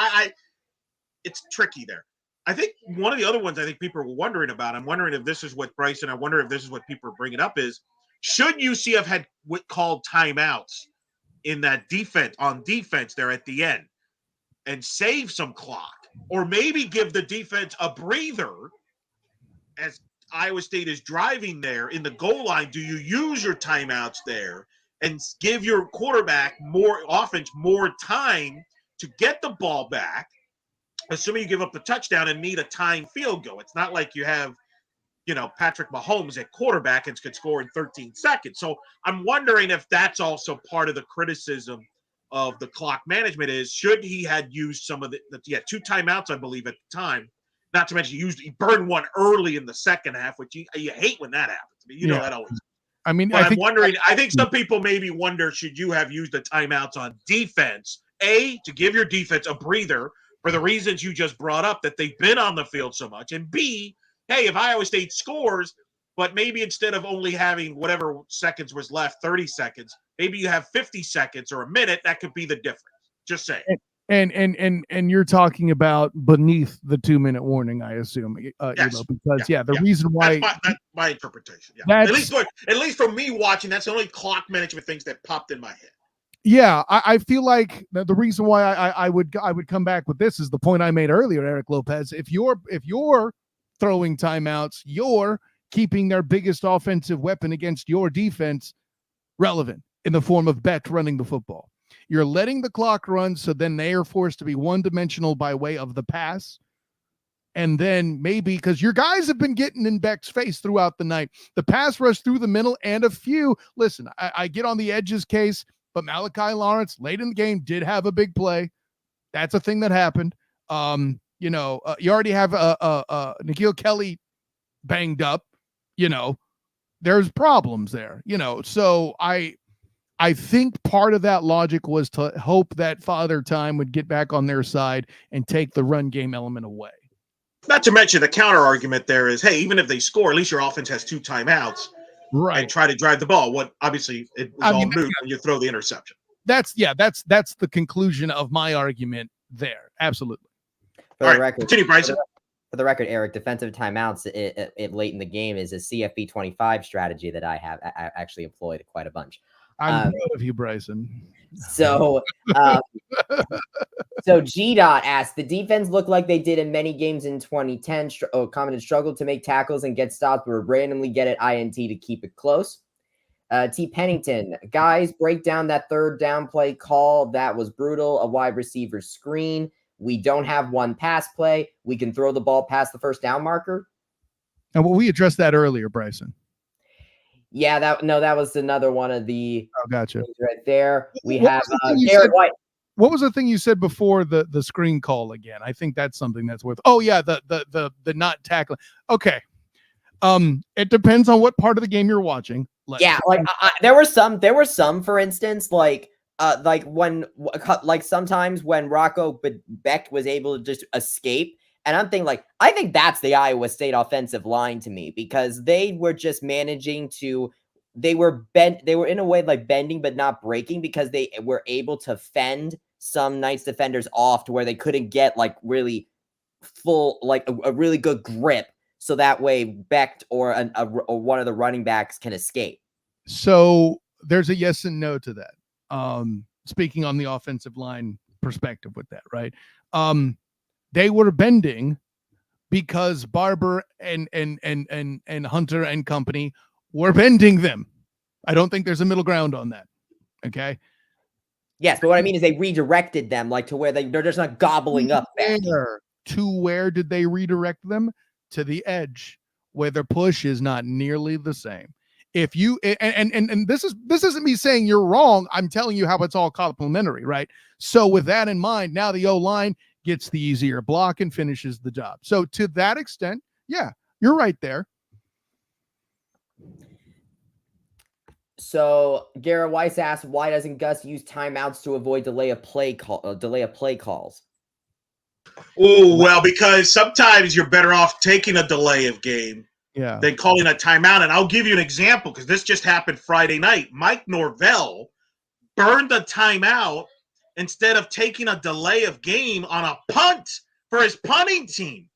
It's tricky there. I think one of the other ones I think people are wondering about, I'm wondering if this is what Bryson, I wonder if this is what people are bringing up, is should UCF had called timeouts in that on defense there at the end and save some clock, or maybe give the defense a breather as Iowa State is driving there in the goal line. Do you use your timeouts there and give your quarterback more time to get the ball back, assuming you give up the touchdown and need a tying field goal? It's not like you have, Patrick Mahomes at quarterback and could score in 13 seconds. So I'm wondering if that's also part of the criticism of the clock management is, should he had used some of he had 2 timeouts, I believe, at the time. Not to mention he burned one early in the second half, which you hate when that happens. I mean, that always. I mean, I think some people maybe wonder, should you have used the timeouts on defense, A, to give your defense a breather for the reasons you just brought up, that they've been on the field so much, and B, hey, if Iowa State scores, but maybe instead of only having whatever seconds was left, 30 seconds, maybe you have 50 seconds or a minute, that could be the difference. Just saying. And you're talking about beneath the 2-minute warning, I assume, yes. The reason why that's my interpretation. Yeah, at least for me watching, that's the only clock management things that popped in my head. Yeah, I feel like the reason why I would come back with this is the point I made earlier, Eric Lopez. If you're throwing timeouts, you're keeping their biggest offensive weapon against your defense relevant in the form of Becht running the football. You're letting the clock run, so then they are forced to be one-dimensional by way of the pass. And then maybe, because your guys have been getting in Becht's face throughout the night, the pass rush through the middle and a few. Listen, I get on the edges case, but Malachi Lawrence late in the game did have a big play. That's a thing that happened. You already have Nikhil Kelly banged up. There's problems there. So I think part of that logic was to hope that Father Time would get back on their side and take the run game element away. Not to mention the counter argument there is, hey, even if they score, at least your offense has 2 timeouts. and try to drive the ball. What obviously it was all moot when you throw the interception. That's the conclusion of my argument there. Absolutely. For the record, continue, Bryson. For the record, Eric, defensive timeouts it late in the game is a CFB 25 strategy that I actually employed quite a bunch. I'm proud of you, Bryson. So G-Dot asked, the defense looked like they did in many games in 2010. Commented struggled to make tackles and get stops, but would randomly get at INT to keep it close. T. Pennington, guys, break down that third down play call. That was brutal. A wide receiver screen. We don't have one pass play. We can throw the ball past the first down marker. And we addressed that earlier, Bryson. Yeah, that was another one of the gotcha right there. We have Garrett White. What was the thing you said before the screen call again? I think that's something that's worth. Oh yeah, the not tackling. Okay. It depends on what part of the game you're watching. There were some, for instance, sometimes when Rocco Beck was able to just escape, and I'm thinking I think that's the Iowa State offensive line to me, because they were just managing to, they were in a way bending but not breaking, because they were able to fend some Knights defenders off to where they couldn't get really full, a really good grip. So that way Beck or one of the running backs can escape. So there's a yes and no to that. Speaking on the offensive line perspective with that, right? They were bending because Barber and Hunter and company were bending them. I don't think there's a middle ground on that. Okay. Yes, but what I mean is they redirected them to where they're just not gobbling up. To where did they redirect them? To the edge, where their push is not nearly the same. If you and this isn't me saying you're wrong. I'm telling you how it's all complementary, right? So with that in mind, now the O-line gets the easier block and finishes the job. So to that extent, yeah, you're right there. So Garrett Weiss asked, why doesn't Gus use timeouts to avoid delay of play calls? Oh, well, because sometimes you're better off taking a delay of game than calling a timeout. And I'll give you an example, because this just happened Friday night. Mike Norvell burned the timeout instead of taking a delay of game on a punt for his punting team,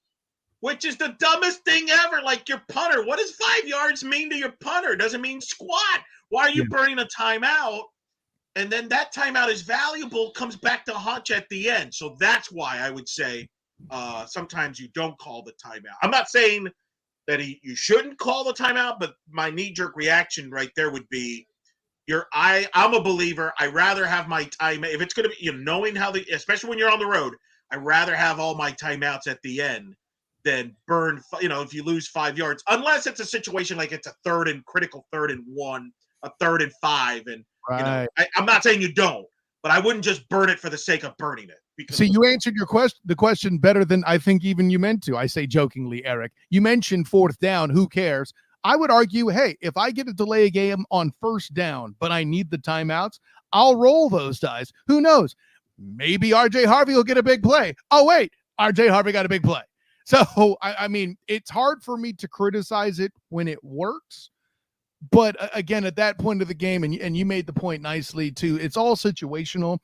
which is the dumbest thing ever. Your punter, what does 5 yards mean to your punter? It doesn't mean squat. Why are you burning a timeout? And then that timeout is valuable, comes back to haunt you at the end. So that's why I would say sometimes you don't call the timeout. I'm not saying that you shouldn't call the timeout, but my knee-jerk reaction right there would be, I'm a believer. I rather have my time. If it's going to be, knowing how especially when you're on the road, I'd rather have all my timeouts at the end than burn, if you lose 5 yards, unless it's a situation like it's a critical 3rd and 1, a 3rd and 5. And, I'm not saying you don't, but I wouldn't just burn it for the sake of burning it. See, you answered the question better than I think even you meant to. I say jokingly, Eric. You mentioned 4th down. Who cares? I would argue, hey, if I get a delay a game on 1st down, but I need the timeouts, I'll roll those dice. Who knows? Maybe RJ Harvey will get a big play. Oh, wait, RJ Harvey got a big play. So, I mean, it's hard for me to criticize it when it works. But again, at that point of the game, and you made the point nicely too, it's all situational.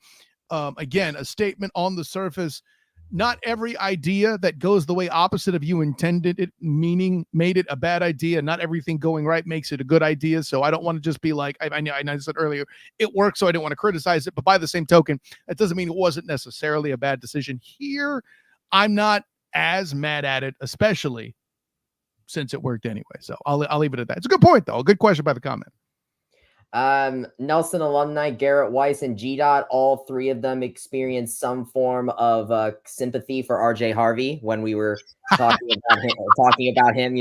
Again, a statement on the surface, not every idea that goes the way opposite of you intended it, meaning made it a bad idea. Not everything going right makes it a good idea. So I don't want to just be like, I said earlier, it worked, so I didn't want to criticize it. But by the same token, that doesn't mean it wasn't necessarily a bad decision. Here, I'm not as mad at it, especially since it worked anyway. So I'll leave it at that. It's a good point, though. A good question by the comment. Nelson alumni Garrett Weiss and G-Dot, all three of them experienced some form of sympathy for RJ Harvey when we were talking about him,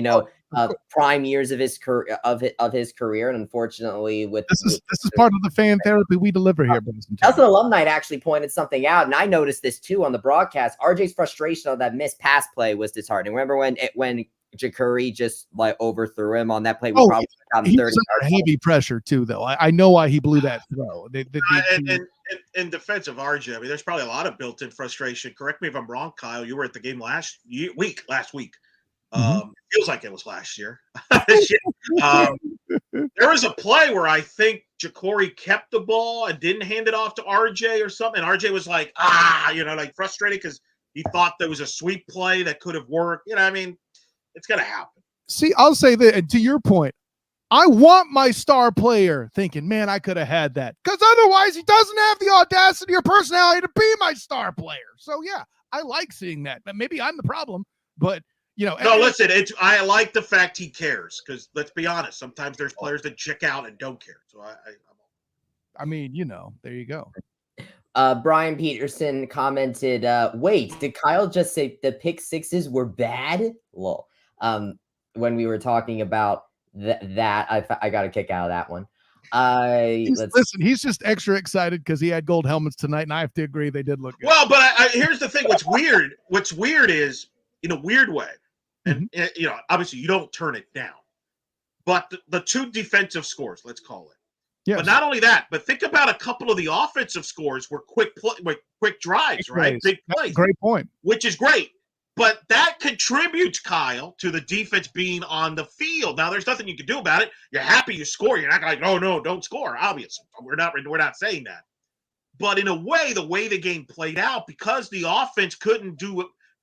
prime years of his career, of his career, and unfortunately, this is part of the fan therapy we deliver here. Nelson alumni actually pointed something out, and I noticed this too on the broadcast. RJ's frustration on that missed pass play was disheartening. Remember when Jakuri just overthrew him on that play? Probably he was under heavy pressure too, though. I know why he blew that throw. In defense of RJ, I mean, there's probably a lot of built-in frustration. Correct me if I'm wrong, Kyle. You were at the game last week. Mm-hmm. Feels like it was last year. There was a play where I think Ja'Cory kept the ball and didn't hand it off to RJ or something. And RJ was like, like frustrated because he thought there was a sweep play that could have worked. You know, I mean, it's going to happen. See, I'll say that to your point, I want my star player thinking, man, I could have had that. Because otherwise he doesn't have the audacity or personality to be my star player. So, yeah, I like seeing that. But maybe I'm the problem, but No, listen, I like the fact he cares because let's be honest, sometimes there's players that check out and don't care. So I mean, there you go. Brian Peterson commented, wait, did Kyle just say the pick sixes were bad? Lol. When we were talking about that, I got a kick out of that one. He's just extra excited because he had gold helmets tonight, and I have to agree they did look good. Well, but here's the thing. What's weird is, in a weird way, and obviously you don't turn it down, but the two defensive scores, let's call it. Yes. But not only that, but think about a couple of the offensive scores were quick drives, right? Big plays. Great point. Which is great. But that contributes, Kyle, to the defense being on the field. Now, there's nothing you can do about it. You're happy you score. You're not like, oh, no, don't score. Obviously, we're not saying that. But in a way, the way the game played out, because the offense couldn't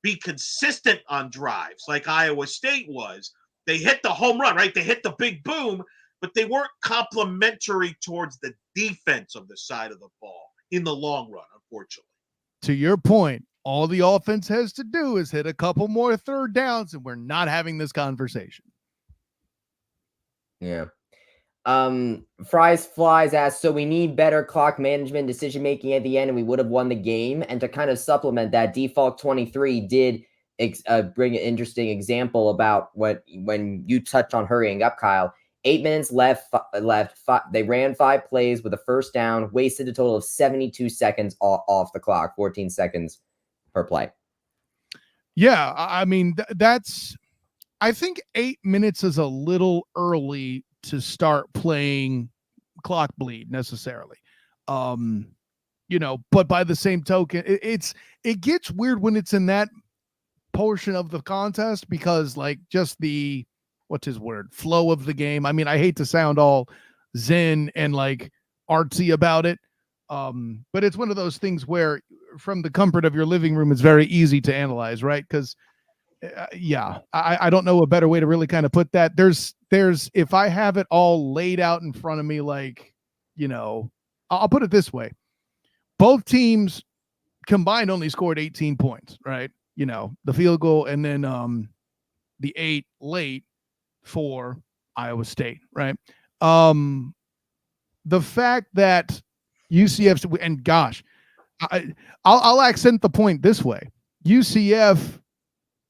be consistent on drives like Iowa State was, they hit the home run, right? They hit the big boom, but they weren't complementary towards the defense of the side of the ball in the long run, unfortunately. To your point, all the offense has to do is hit a couple more third downs, and we're not having this conversation. Yeah. Fries Flies asks, so we need better clock management, decision-making at the end, and we would have won the game. And to kind of supplement that, Default 23 did bring an interesting example about when you touched on hurrying up, Kyle. 8 minutes left. They ran 5 plays with a first down, wasted a total of 72 seconds off the clock, 14 seconds per play. Yeah, I mean, I think 8 minutes is a little early to start playing clock bleed necessarily. But by the same token, it gets weird when it's in that portion of the contest because just the flow of the game. I mean, I hate to sound all zen and artsy about it. But it's one of those things where from the comfort of your living room, it's very easy to analyze, right? Because I don't know a better way to really kind of put that. There's if I have it all laid out in front of me, I'll put it this way. Both teams combined only scored 18 points, right? The field goal and then the 8 late for Iowa State, right? The fact that UCF's, and gosh, I'll accent the point this way. UCF,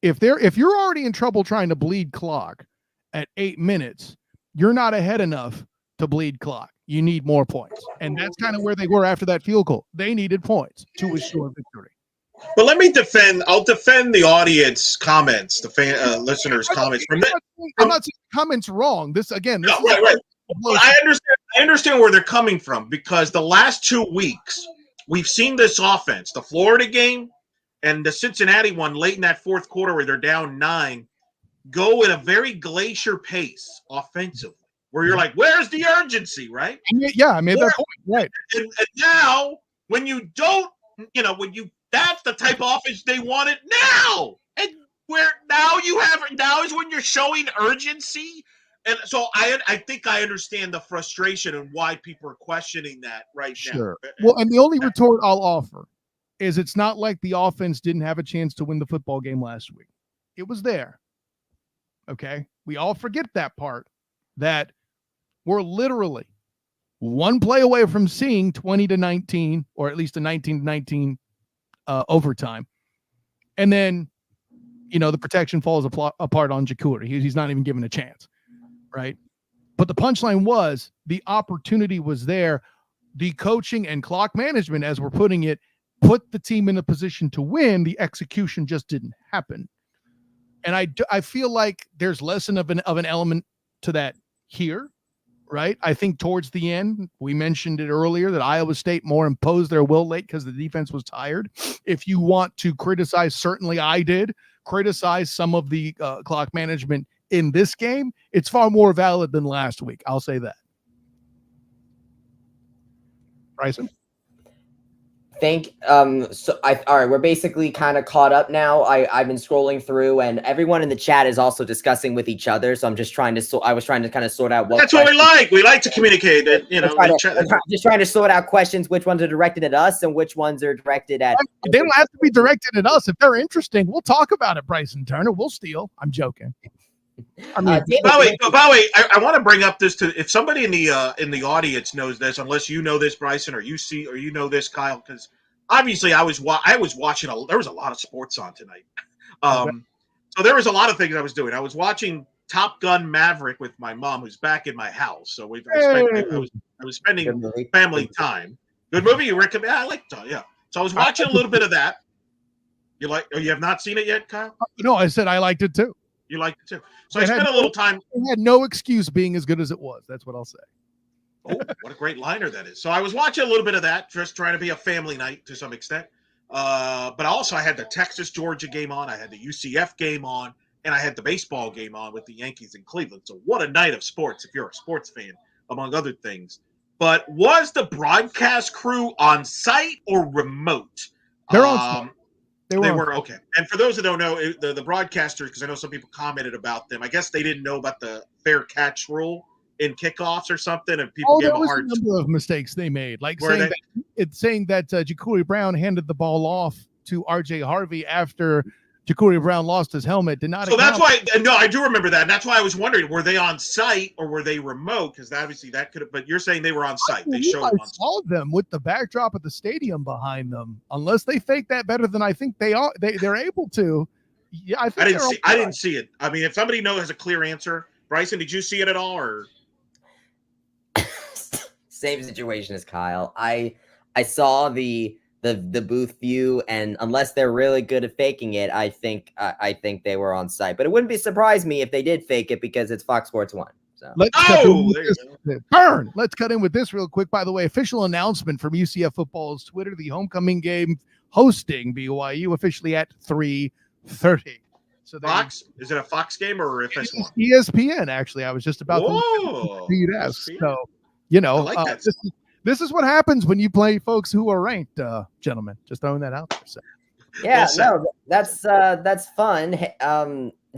if you're already in trouble trying to bleed clock at 8 minutes, you're not ahead enough to bleed clock. You need more points. And that's kind of where they were after that field goal. They needed points to assure victory. But I'll defend the audience comments, the listeners' comments. I'm not saying comments wrong. Right. I understand where they're coming from because the last 2 weeks we've seen this offense, the Florida game and the Cincinnati one late in that fourth quarter where they're down 9, go at a very glacier pace offensively, where you're like, where's the urgency, right? I made that point, right. And now when you don't, that's the type of offense they wanted now. And where now is when you're showing urgency. And so I think I understand the frustration and why people are questioning that right now. Sure. Well, and the only retort I'll offer is it's not like the offense didn't have a chance to win the football game last week. It was there. Okay? We all forget that part, that we're literally one play away from seeing 20-19, or at least a 19-19 overtime. And then, the protection falls apart on Ja'Cory. He's not even given a chance. Right. But the punchline was the opportunity was there. The coaching and clock management, as we're putting it, put the team in a position to win. The execution just didn't happen. And I feel like there's less of an element to that here. Right. I think towards the end, we mentioned it earlier that Iowa State more imposed their will late because the defense was tired. If you want to criticize, certainly I did criticize some of the clock management in this game, it's far more valid than last week. I'll say that. Bryson? All right, we're basically kind of caught up now. I've been scrolling through, and everyone in the chat is also discussing with each other. So I'm just trying to I was trying to kind of sort out what. That's what we like. We like to communicate. Just trying to sort out questions, which ones are directed at us and which ones are directed at. They don't have to be directed at us. If they're interesting, we'll talk about it. Bryson Turner, we'll steal. I'm joking. I mean, by the way, I want to bring up this to if somebody in the audience knows this, unless you know this, Bryson, or you know this, Kyle, because obviously I was watching. There was a lot of sports on tonight, so there was a lot of things I was doing. I was watching Top Gun Maverick with my mom, who's back in my house. So I was spending family time. Good movie, you recommend? I liked it. Yeah. So I was watching a little bit of that. You have not seen it yet, Kyle? No, I said I liked it too. You liked it too. So I spent a little time. It had no excuse being as good as it was. That's what I'll say. Oh, what a great liner that is. So I was watching a little bit of that, just trying to be a family night to some extent. But also I had the Texas-Georgia game on. I had the UCF game on. And I had the baseball game on with the Yankees in Cleveland. So what a night of sports if you're a sports fan, among other things. But was the broadcast crew on site or remote? They're on site. They were okay. And for those that don't know, the broadcasters, because I know some people commented about them, I guess they didn't know about the fair catch rule in kickoffs or something, and people gave them a hard time. There was a number of mistakes they made, like saying that Ja'Cory Brown handed the ball off to R.J. Harvey after Ja'Cory Brown lost his helmet. Did not. So that's why. No, I do remember that. And that's why I was wondering: were they on site or were they remote? Because obviously that could have. But you're saying they were on site. They showed. I saw them with the backdrop of the stadium behind them. Unless they fake that better than I think they are. They're able to. Yeah, I didn't see it. I mean, if somebody has a clear answer, Bryson, did you see it at all? Or same situation as Kyle. I saw the booth view, and unless they're really good at faking it, I think they were on site. But it wouldn't surprise me if they did fake it because it's Fox Sports 1. So let's cut in with this real quick. By the way, official announcement from UCF football's Twitter: the homecoming game hosting BYU officially at 3:30. So Fox, is it a Fox game or FS1? ESPN. Actually, I was just about to read that. So This is what happens when you play folks who are ranked, gentlemen. Just throwing that out there. So. Yeah, that's fun.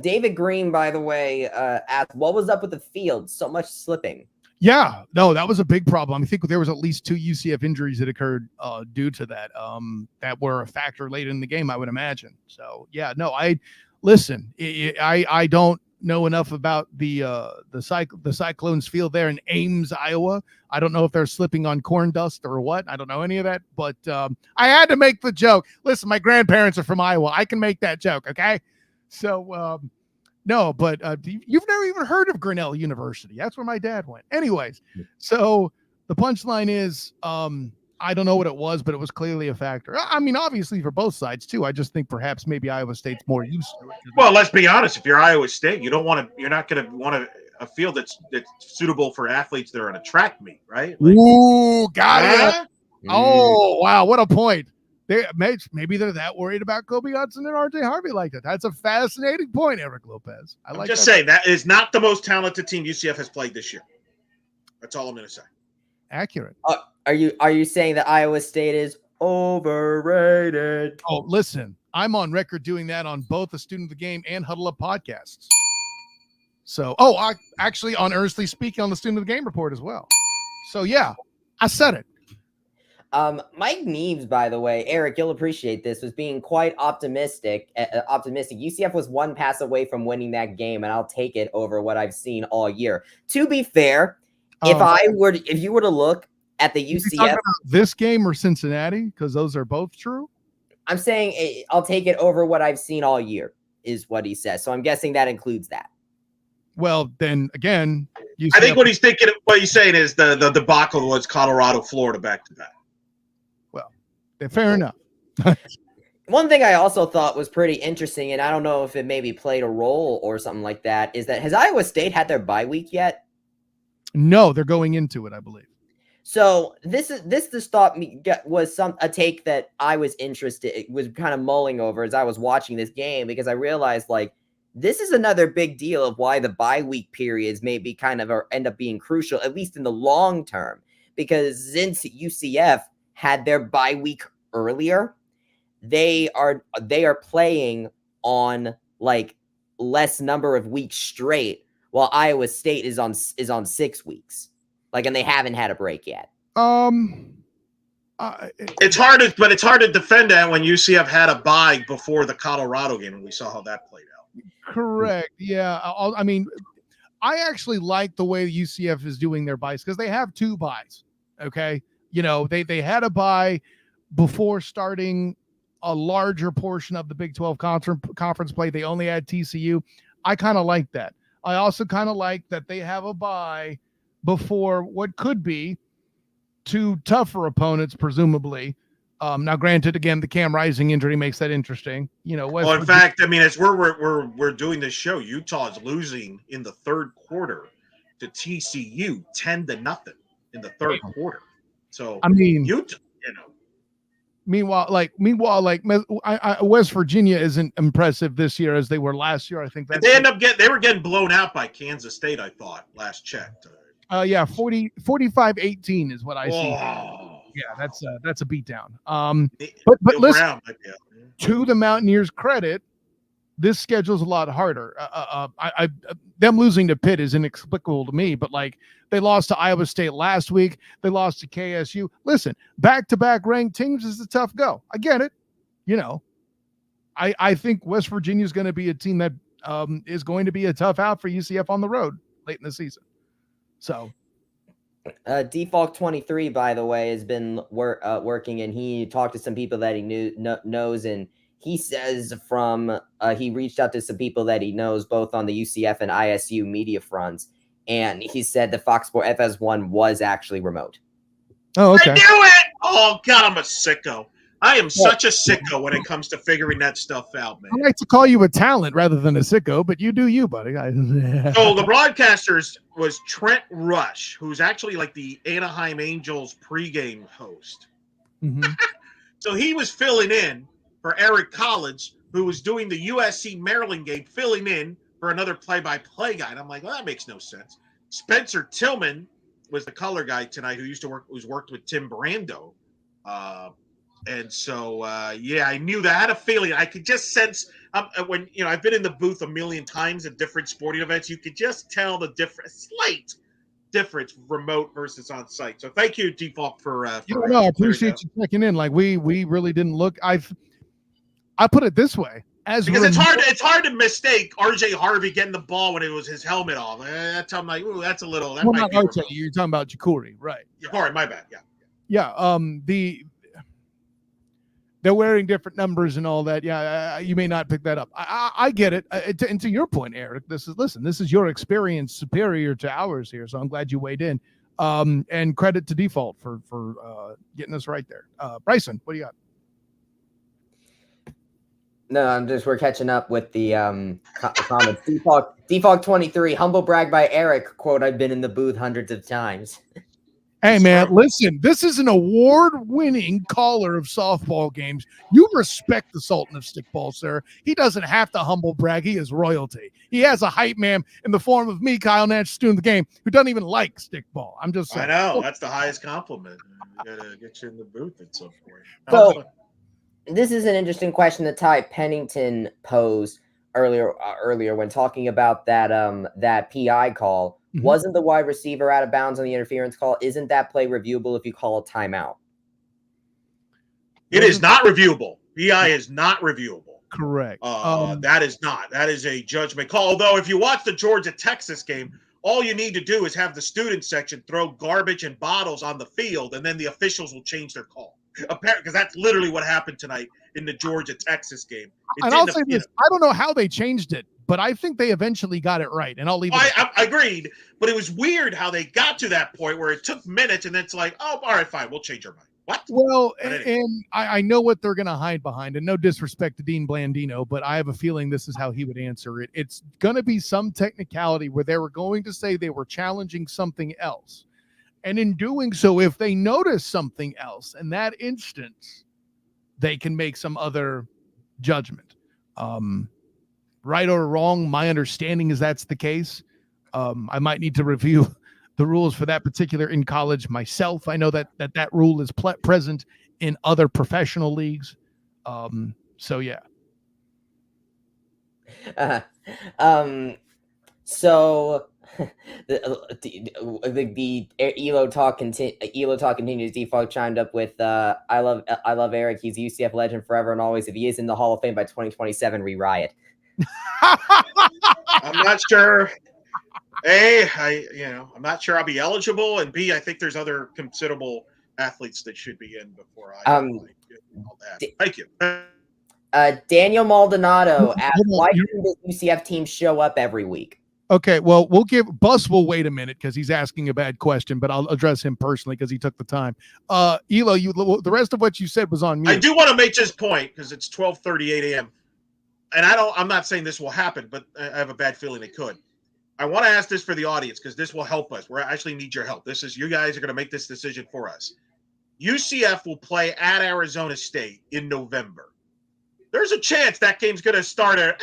David Green, by the way, asked, what was up with the field? So much slipping. Yeah, no, that was a big problem. I think there was at least 2 UCF injuries that occurred due to that. That were a factor late in the game, I would imagine. So yeah, no, I don't know enough about the Cyclones field there in Ames, Iowa. I don't know if they're slipping on corn dust or what. I don't know any of that, but I had to make the joke. Listen, my grandparents are from Iowa. I can make that joke, okay? So no, but you've never even heard of Grinnell University. That's where my dad went. Anyways, so the punchline is I don't know what it was, but it was clearly a factor. I mean, obviously for both sides too. I just think perhaps maybe Iowa State's more used to it. Well, let's be honest. If you're Iowa State, you're not going to want a field that's suitable for athletes that are in a track meet, right? Ooh, got it. Oh, wow. What a point. Maybe they're that worried about Kobe Hudson and RJ Harvey like that. That's a fascinating point, Eric Lopez. I'm just saying that is not the most talented team UCF has played this year. That's all I'm going to say. Accurate. Are you saying that Iowa State is overrated? Oh, listen, I'm on record doing that on both the Student of the Game and Huddle Up podcasts. So, I actually on Earnestly Speaking on the Student of the Game report as well. So yeah, I said it. Mike Neves, by the way, Eric, you'll appreciate this, was being quite optimistic. UCF was 1 pass away from winning that game, and I'll take it over what I've seen all year. To be fair, if you were to look at the UCF, this game or Cincinnati, because those are both true. I'm saying I'll take it over what I've seen all year, is what he says. So I'm guessing that includes that. Well, then again, I think what he's saying is the debacle was Colorado, Florida back to back. Well, fair enough. One thing I also thought was pretty interesting, and I don't know if it maybe played a role or something like that, is that has Iowa State had their bye week yet? No, they're going into it, I believe. So this just thought was a take that I was interested, was kind of mulling over as I was watching this game, because I realized, like, this is another big deal of why the bye week periods maybe kind of end up being crucial, at least in the long term, because since UCF had their bye week earlier, they are playing on like less number of weeks straight, while Iowa State is on 6 weeks, like, and they haven't had a break yet. It's hard to defend that when UCF had a bye before the Colorado game, and we saw how that played out. Correct. Yeah. I mean, I actually like the way UCF is doing their buys because they have 2 buys. Okay. They had a bye before starting a larger portion of the Big 12 conference play. They only had TCU. I kind of like that. I also kind of like that they have a bye before what could be 2 tougher opponents, presumably. Now, granted, again, the Cam Rising injury makes that interesting. Fact, I mean, as we're doing this show, Utah is losing in the third quarter to TCU 10-0 in the third quarter. So I mean, Utah, Meanwhile, West Virginia isn't impressive this year as they were last year. I think they were getting blown out by Kansas State. I thought last checked. 45-18 is what I see. Yeah, that's a beatdown. But listen, to the Mountaineers' credit, this schedule's a lot harder. Them losing to Pitt is inexplicable to me, but like they lost to Iowa State last week, they lost to KSU. Listen, back-to-back ranked teams is a tough go. I get it. I think West Virginia is going to be a team that is going to be a tough out for UCF on the road late in the season. So, Default 23, by the way, has been working, and he talked to some people that he knows, and he says he reached out to some people that he knows both on the UCF and ISU media fronts, and he said the Fox Sports FS1 was actually remote. Oh, okay. I knew it! Oh, God, I'm a sicko. I am such a sicko when it comes to figuring that stuff out, man. I like to call you a talent rather than a sicko, but you do you, buddy. So the broadcasters was Trent Rush, who's actually like the Anaheim Angels pregame host. Mm-hmm. So he was filling in for Eric Collins, who was doing the USC Maryland game, filling in for another play-by-play guy. And I'm like, well, that makes no sense. Spencer Tillman was the color guy tonight who's worked with Tim Brando. And so, I knew that. I had a feeling. I could just sense when, I've been in the booth a million times at different sporting events. You could just tell the slight difference, remote versus on site. So thank you, Default, for I appreciate you checking in. Like we really didn't look. I put it this way. Because it's hard to mistake RJ Harvey getting the ball when it was his helmet off. I'm like, ooh, that's a little. That might be RJ. You're talking about Jakuri, right? Jakuri, my bad. Yeah. They're wearing different numbers and all that. Yeah, you may not pick that up. I get it. And to your point, Eric, this is your experience superior to ours here. So I'm glad you weighed in. And credit to Default for getting us right there. Bryson, what do you got? No, we're catching up with the comments. Default 23, humble brag by Eric. Quote, I've been in the booth hundreds of times. Hey, man, listen, this is an award-winning caller of softball games. You respect the Sultan of Stickball, sir. He doesn't have to humble brag. He is royalty. He has a hype man in the form of me, Kyle Nash, student of the game, who doesn't even like stickball. I'm just saying. I know. That's the highest compliment. We got to get you in the booth at some point. So, this is an interesting question that Ty Pennington posed earlier when talking about that PI call. Mm-hmm. Wasn't the wide receiver out of bounds on the interference call? Isn't that play reviewable if you call a timeout? It is not reviewable. PI is not reviewable. Correct. That is not. That is a judgment call. Although if you watch the Georgia-Texas game, all you need to do is have the student section throw garbage and bottles on the field, and then the officials will change their call. Because that's literally what happened tonight in the Georgia-Texas game. And I'll say this, I don't know how they changed it, but I think they eventually got it right, and I'll leave it. I agreed, but it was weird how they got to that point where it took minutes, and it's like, oh, all right, fine, we'll change our mind. What? Well, and I know what they're going to hide behind, and no disrespect to Dean Blandino, but I have a feeling this is how he would answer it. It's going to be some technicality where they were going to say they were challenging something else. And in doing so, if they notice something else in that instance, they can make some other judgment. right or wrong. My understanding is that's the case. I might need to review the rules for that particular in college myself. I know that rule is present in other professional leagues. So yeah. So the Elo talk continues. Default chimed up with I love Eric. He's a UCF legend forever and always. If he is in the Hall of Fame by 2027, re-riot. I'm not sure. A, I'm not sure I'll be eligible, and B, I think there's other considerable athletes that should be in before I all that. Thank you. Daniel Maldonado asked, why didn't the UCF team show up every week? Okay, well, Bus will wait a minute because he's asking a bad question, but I'll address him personally because he took the time. Elo, the rest of what you said was on mute. I do want to make this point because it's 12:38 a.m. And I'm not saying this will happen, but I have a bad feeling it could. I want to ask this for the audience because this will help us. We actually need your help. You guys are going to make this decision for us. UCF will play at Arizona State in November. There's a chance that game's going to start a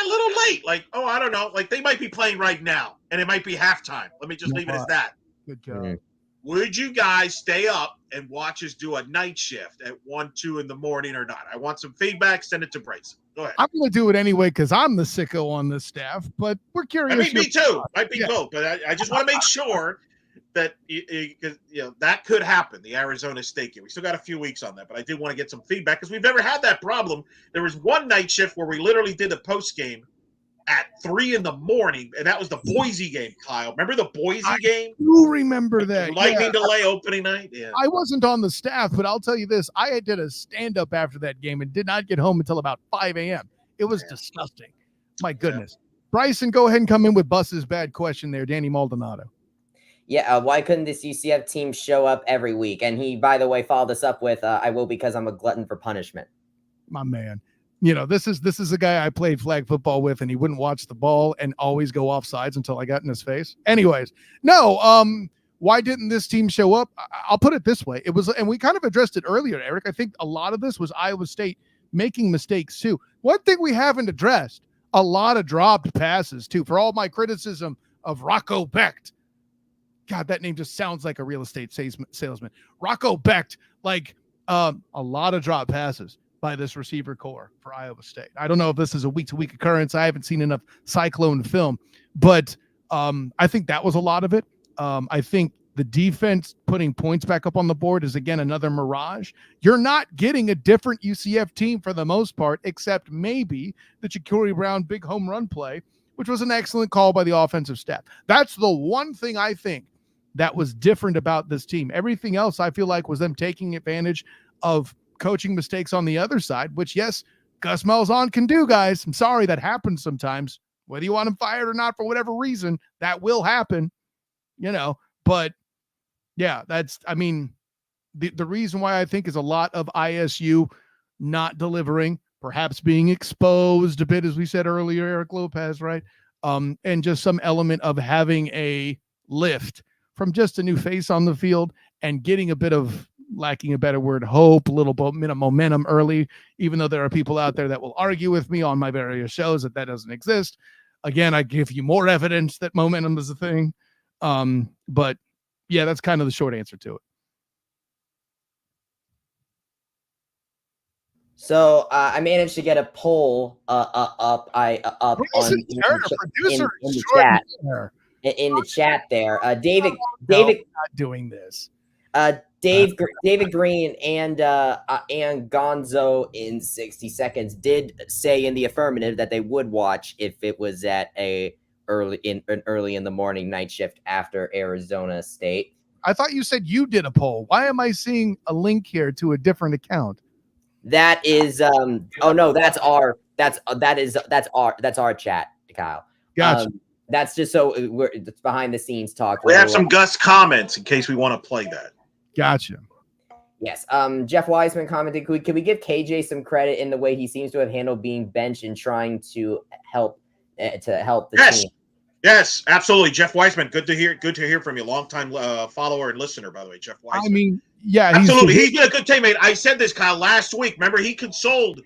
little late. Like, I don't know. Like, they might be playing right now, and it might be halftime. Let me just leave it as that. Good job. Would you guys stay up and watch us do a night shift at 1, 2 in the morning or not? I want some feedback. Send it to Bryson. Go ahead. I'm going to do it anyway because I'm the sicko on this staff, but we're curious. I mean, me too. Might be both, but I just want to make sure that that could happen, the Arizona State game. We still got a few weeks on that, but I did want to get some feedback because we've never had that problem. There was one night shift where we literally did the post game at 3 in the morning, and that was the Boise game, Kyle. Remember the Boise game? You remember that. Lightning delay opening night? Yeah. I wasn't on the staff, but I'll tell you this. I did a stand-up after that game and did not get home until about 5 a.m. It was disgusting. My goodness. Yeah. Bryson, go ahead and come in with Bus's bad question there, Danny Maldonado. Yeah, why couldn't this UCF team show up every week? And he, by the way, followed us up with, I will because I'm a glutton for punishment. My man. This is a guy I played flag football with, and he wouldn't watch the ball and always go off sides until I got in his face. Anyways, no, why didn't this team show up? I'll put it this way. It was, and we kind of addressed it earlier, Eric. I think a lot of this was Iowa State making mistakes too. One thing we haven't addressed, a lot of dropped passes too. For all my criticism of Rocco Becht, God, that name just sounds like a real estate salesman. Rocco Becht, a lot of drop passes by this receiver core for Iowa State. I don't know if this is a week-to-week occurrence. I haven't seen enough Cyclone film, but I think that was a lot of it. I think the defense putting points back up on the board is, again, another mirage. You're not getting a different UCF team for the most part, except maybe the Ja'Cory Brown big home run play, which was an excellent call by the offensive staff. That's the one thing I think that was different about this team. Everything else I feel like was them taking advantage of coaching mistakes on the other side, which, yes, Gus Malzahn can do, guys. I'm sorry, that happens sometimes. Whether you want him fired or not, for whatever reason, that will happen, But, yeah, the reason why I think is a lot of ISU not delivering, perhaps being exposed a bit, as we said earlier, Eric Lopez, right? And just some element of having a lift from just a new face on the field and getting a bit of, lacking a better word, hope, a little bit of momentum early, even though there are people out there that will argue with me on my various shows that doesn't exist. Again, I give you more evidence that momentum is a thing. But yeah, that's kind of the short answer to it. So I managed to get a poll up in the chat there. David not doing this. David Green and Gonzo in 60 seconds did say in the affirmative that they would watch if it was at an early in the morning night shift after Arizona State. I thought you said you did a poll. Why am I seeing a link here to a different account? That is that's our chat, Kyle. Gotcha. That's just so it's behind the scenes talk. We have some Gus comments in case we want to play that. Gotcha. Yes. Jeff Wiseman commented, can we give KJ some credit in the way he seems to have handled being benched and trying to help the team? Yes, absolutely. Jeff Wiseman, good to hear from you. Longtime follower and listener, by the way, Jeff Wiseman. I mean, yeah, absolutely. He's been a good teammate. I said this, Kyle, last week. Remember, he consoled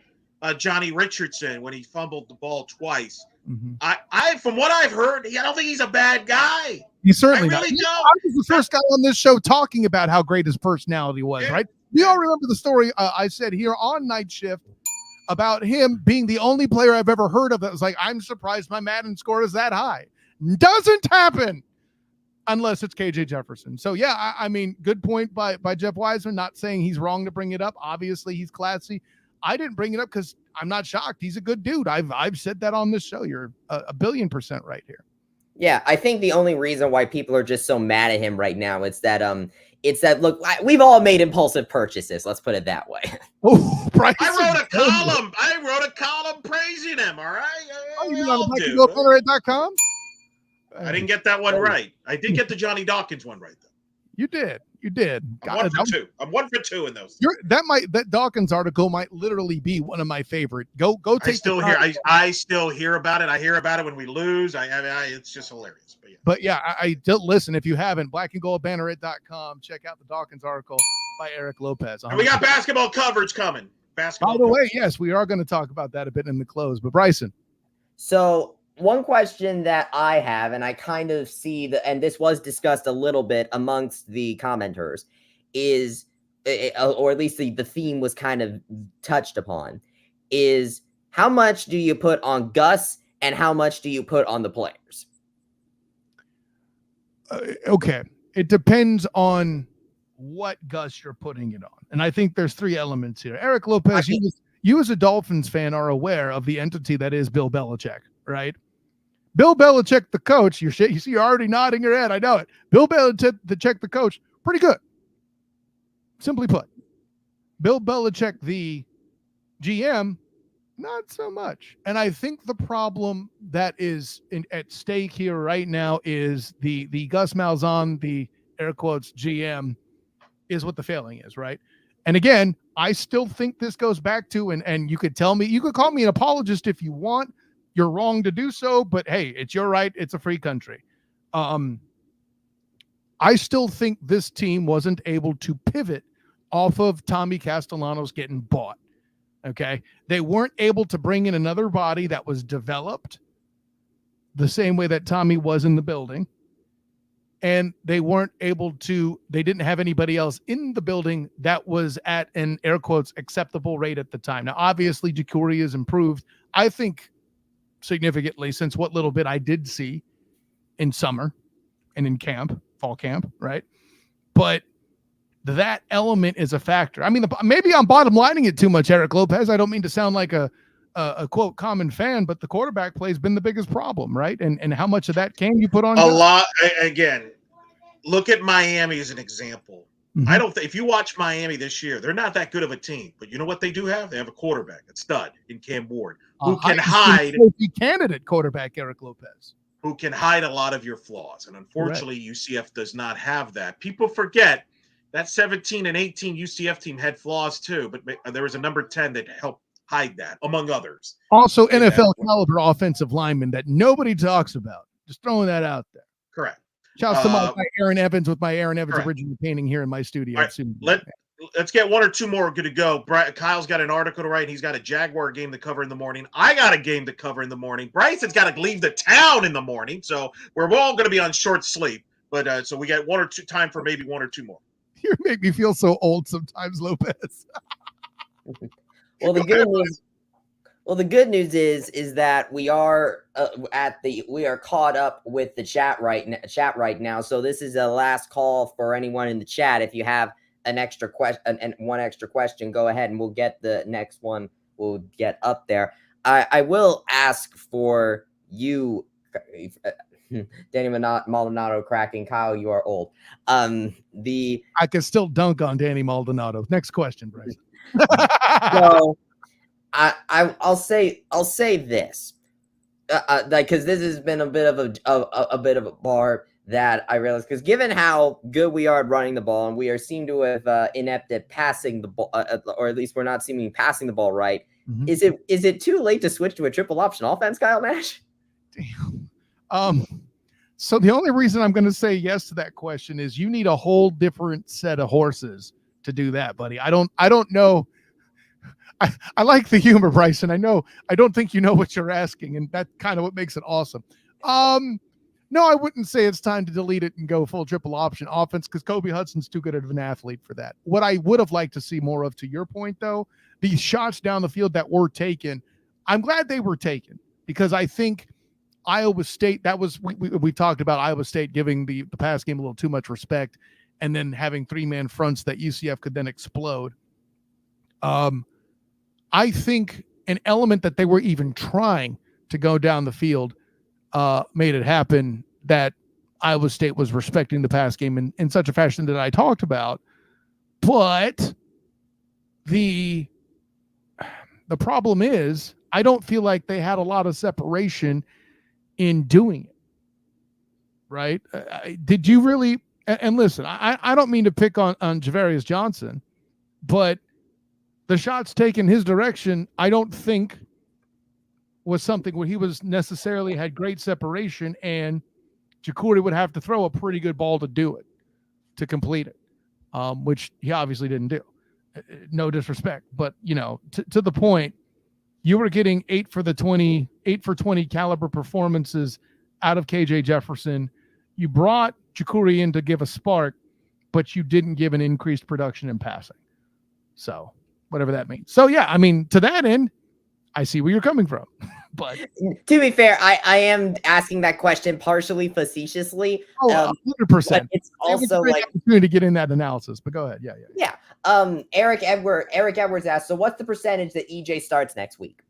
Johnny Richardson when he fumbled the ball twice. Mm-hmm. I from what I've heard, I don't think he's a bad guy. He's certainly I really not. don't. I was the first guy on this show talking about how great his personality was, right? You all remember the story I said here on Night Shift about him being the only player I've ever heard of that was like, I'm surprised my Madden score is that high. Doesn't happen unless it's KJ Jefferson. So yeah, I mean, good point by Jeff Wiseman, not saying he's wrong to bring it up. Obviously he's classy. I didn't bring it up because I'm not shocked. He's a good dude. I've said that on this show. You're a 1,000,000,000% right here. Yeah, I think the only reason why people are just so mad at him right now is that look, we've all made impulsive purchases. Let's put it that way. Oh, Bryson. I wrote a column praising him. All right. You mean on blackandgoldbannerhead.com? I didn't get that one right. I did get the Johnny Dawkins one right though. You did. I'm 1 for 2. I'm 1 for 2 in those. That Dawkins article might literally be one of my favorite. Go take. I still hear about it. I hear about it when we lose. It's just hilarious. But yeah, I don't listen. If you haven't, blackandgoldbannerhead.com, check out the Dawkins article by Eric Lopez. And we got basketball coverage coming. By the way, yes, we are going to talk about that a bit in the close. But Bryson. So one question that I have, and I kind of see and this was discussed a little bit amongst the commenters, is, or at least the theme was kind of touched upon, is how much do you put on Gus and how much do you put on the players? Okay. It depends on what Gus you're putting it on. And I think there's 3 elements here. Eric Lopez, you as a Dolphins fan are aware of the entity that is Bill Belichick, right? Bill Belichick, the coach, you see, you're already nodding your head. I know it. Bill Belichick, the coach, pretty good. Simply put. Bill Belichick, the GM, not so much. And I think the problem that is at stake here right now is the Gus Malzahn, the air quotes GM, is what the failing is, right? And again, I still think this goes back to, and you could tell me, you could call me an apologist if you want. You're wrong to do so, but hey, it's your right. It's a free country. I still think this team wasn't able to pivot off of Tommy Castellanos getting bought. Okay. They weren't able to bring in another body that was developed the same way that Tommy was in the building. And they didn't have anybody else in the building that was at an air quotes acceptable rate at the time. Now, obviously Ja'Cory has improved, I think, significantly since what little bit I did see in summer and in fall camp. Right. But that element is a factor. I mean, maybe I'm bottom lining it too much, Eric Lopez. I don't mean to sound like a quote common fan, but the quarterback play has been the biggest problem, right? And how much of that can you put on? A lot. Again, look at Miami as an example. Mm-hmm. I don't think if you watch Miami this year, they're not that good of a team. But you know what they do have? They have a quarterback, a stud in Cam Ward, who can hide. Candidate quarterback Eric Lopez, who can hide a lot of your flaws. And unfortunately, UCF does not have that. People forget that 17 and 18 UCF team had flaws too, but there was a number 10 that helped hide that, among others. Also, NFL caliber offensive lineman that nobody talks about. Just throwing that out there. Correct. Shouts to my Aaron Evans with my Aaron Evans original painting here in my studio. Right. Let's get 1 or 2 more good to go. Kyle's got an article to write. He's got a Jaguar game to cover in the morning. I got a game to cover in the morning. Bryson's got to leave the town in the morning, so we're all going to be on short sleep. But so we got 1 or 2 time for maybe 1 or 2 more. You make me feel so old sometimes, Lopez. Well, the good news is that we are caught up with the chat right now. So this is a last call for anyone in the chat. If you have an extra question and one extra question, go ahead and we'll get the next one. We'll get up there. I will ask for you, Danny Maldonado cracking. Kyle, you are old. I can still dunk on Danny Maldonado. Next question, Bryce. So I'll say this, because this has been a bit of a bar that I realized, because given how good we are at running the ball and we seem to have inept at passing the ball, or at least we're not seeming passing the ball right. Mm-hmm. Is it too late to switch to a triple option offense, Kyle Nash? Damn. So the only reason I'm going to say yes to that question is you need a whole different set of horses to do that, buddy. I don't know. I like the humor, Bryson. I don't think you know what you're asking, and that's kind of what makes it awesome. No, I wouldn't say it's time to delete it and go full triple option offense because Kobe Hudson's too good of an athlete for that. What I would have liked to see more of, to your point, though, these shots down the field that were taken, I'm glad they were taken because I think Iowa State, we talked about Iowa State giving the pass game a little too much respect and then having 3-man fronts that UCF could then explode. I think an element that they were even trying to go down the field made it happen, that Iowa State was respecting the pass game in such a fashion that I talked about. But the problem is, I don't feel like they had a lot of separation in doing it. Right? Did you really? And listen, I don't mean to pick on Javarius Johnson, but the shots taken his direction, I don't think was something where he was necessarily had great separation, and Ja'Cory would have to throw a pretty good ball to do it, to complete it, which he obviously didn't do. No disrespect, but to the point, you were getting 8 for 20 caliber performances out of KJ Jefferson. You brought Ja'Cory in to give a spark, but you didn't give an increased production in passing. So whatever that means. So yeah, I mean, to that end, I see where you're coming from. But to be fair, I am asking that question partially facetiously. 100%. But it's also like opportunity to get in that analysis. But go ahead. Yeah. Eric Edwards asked, so what's the percentage that EJ starts next week?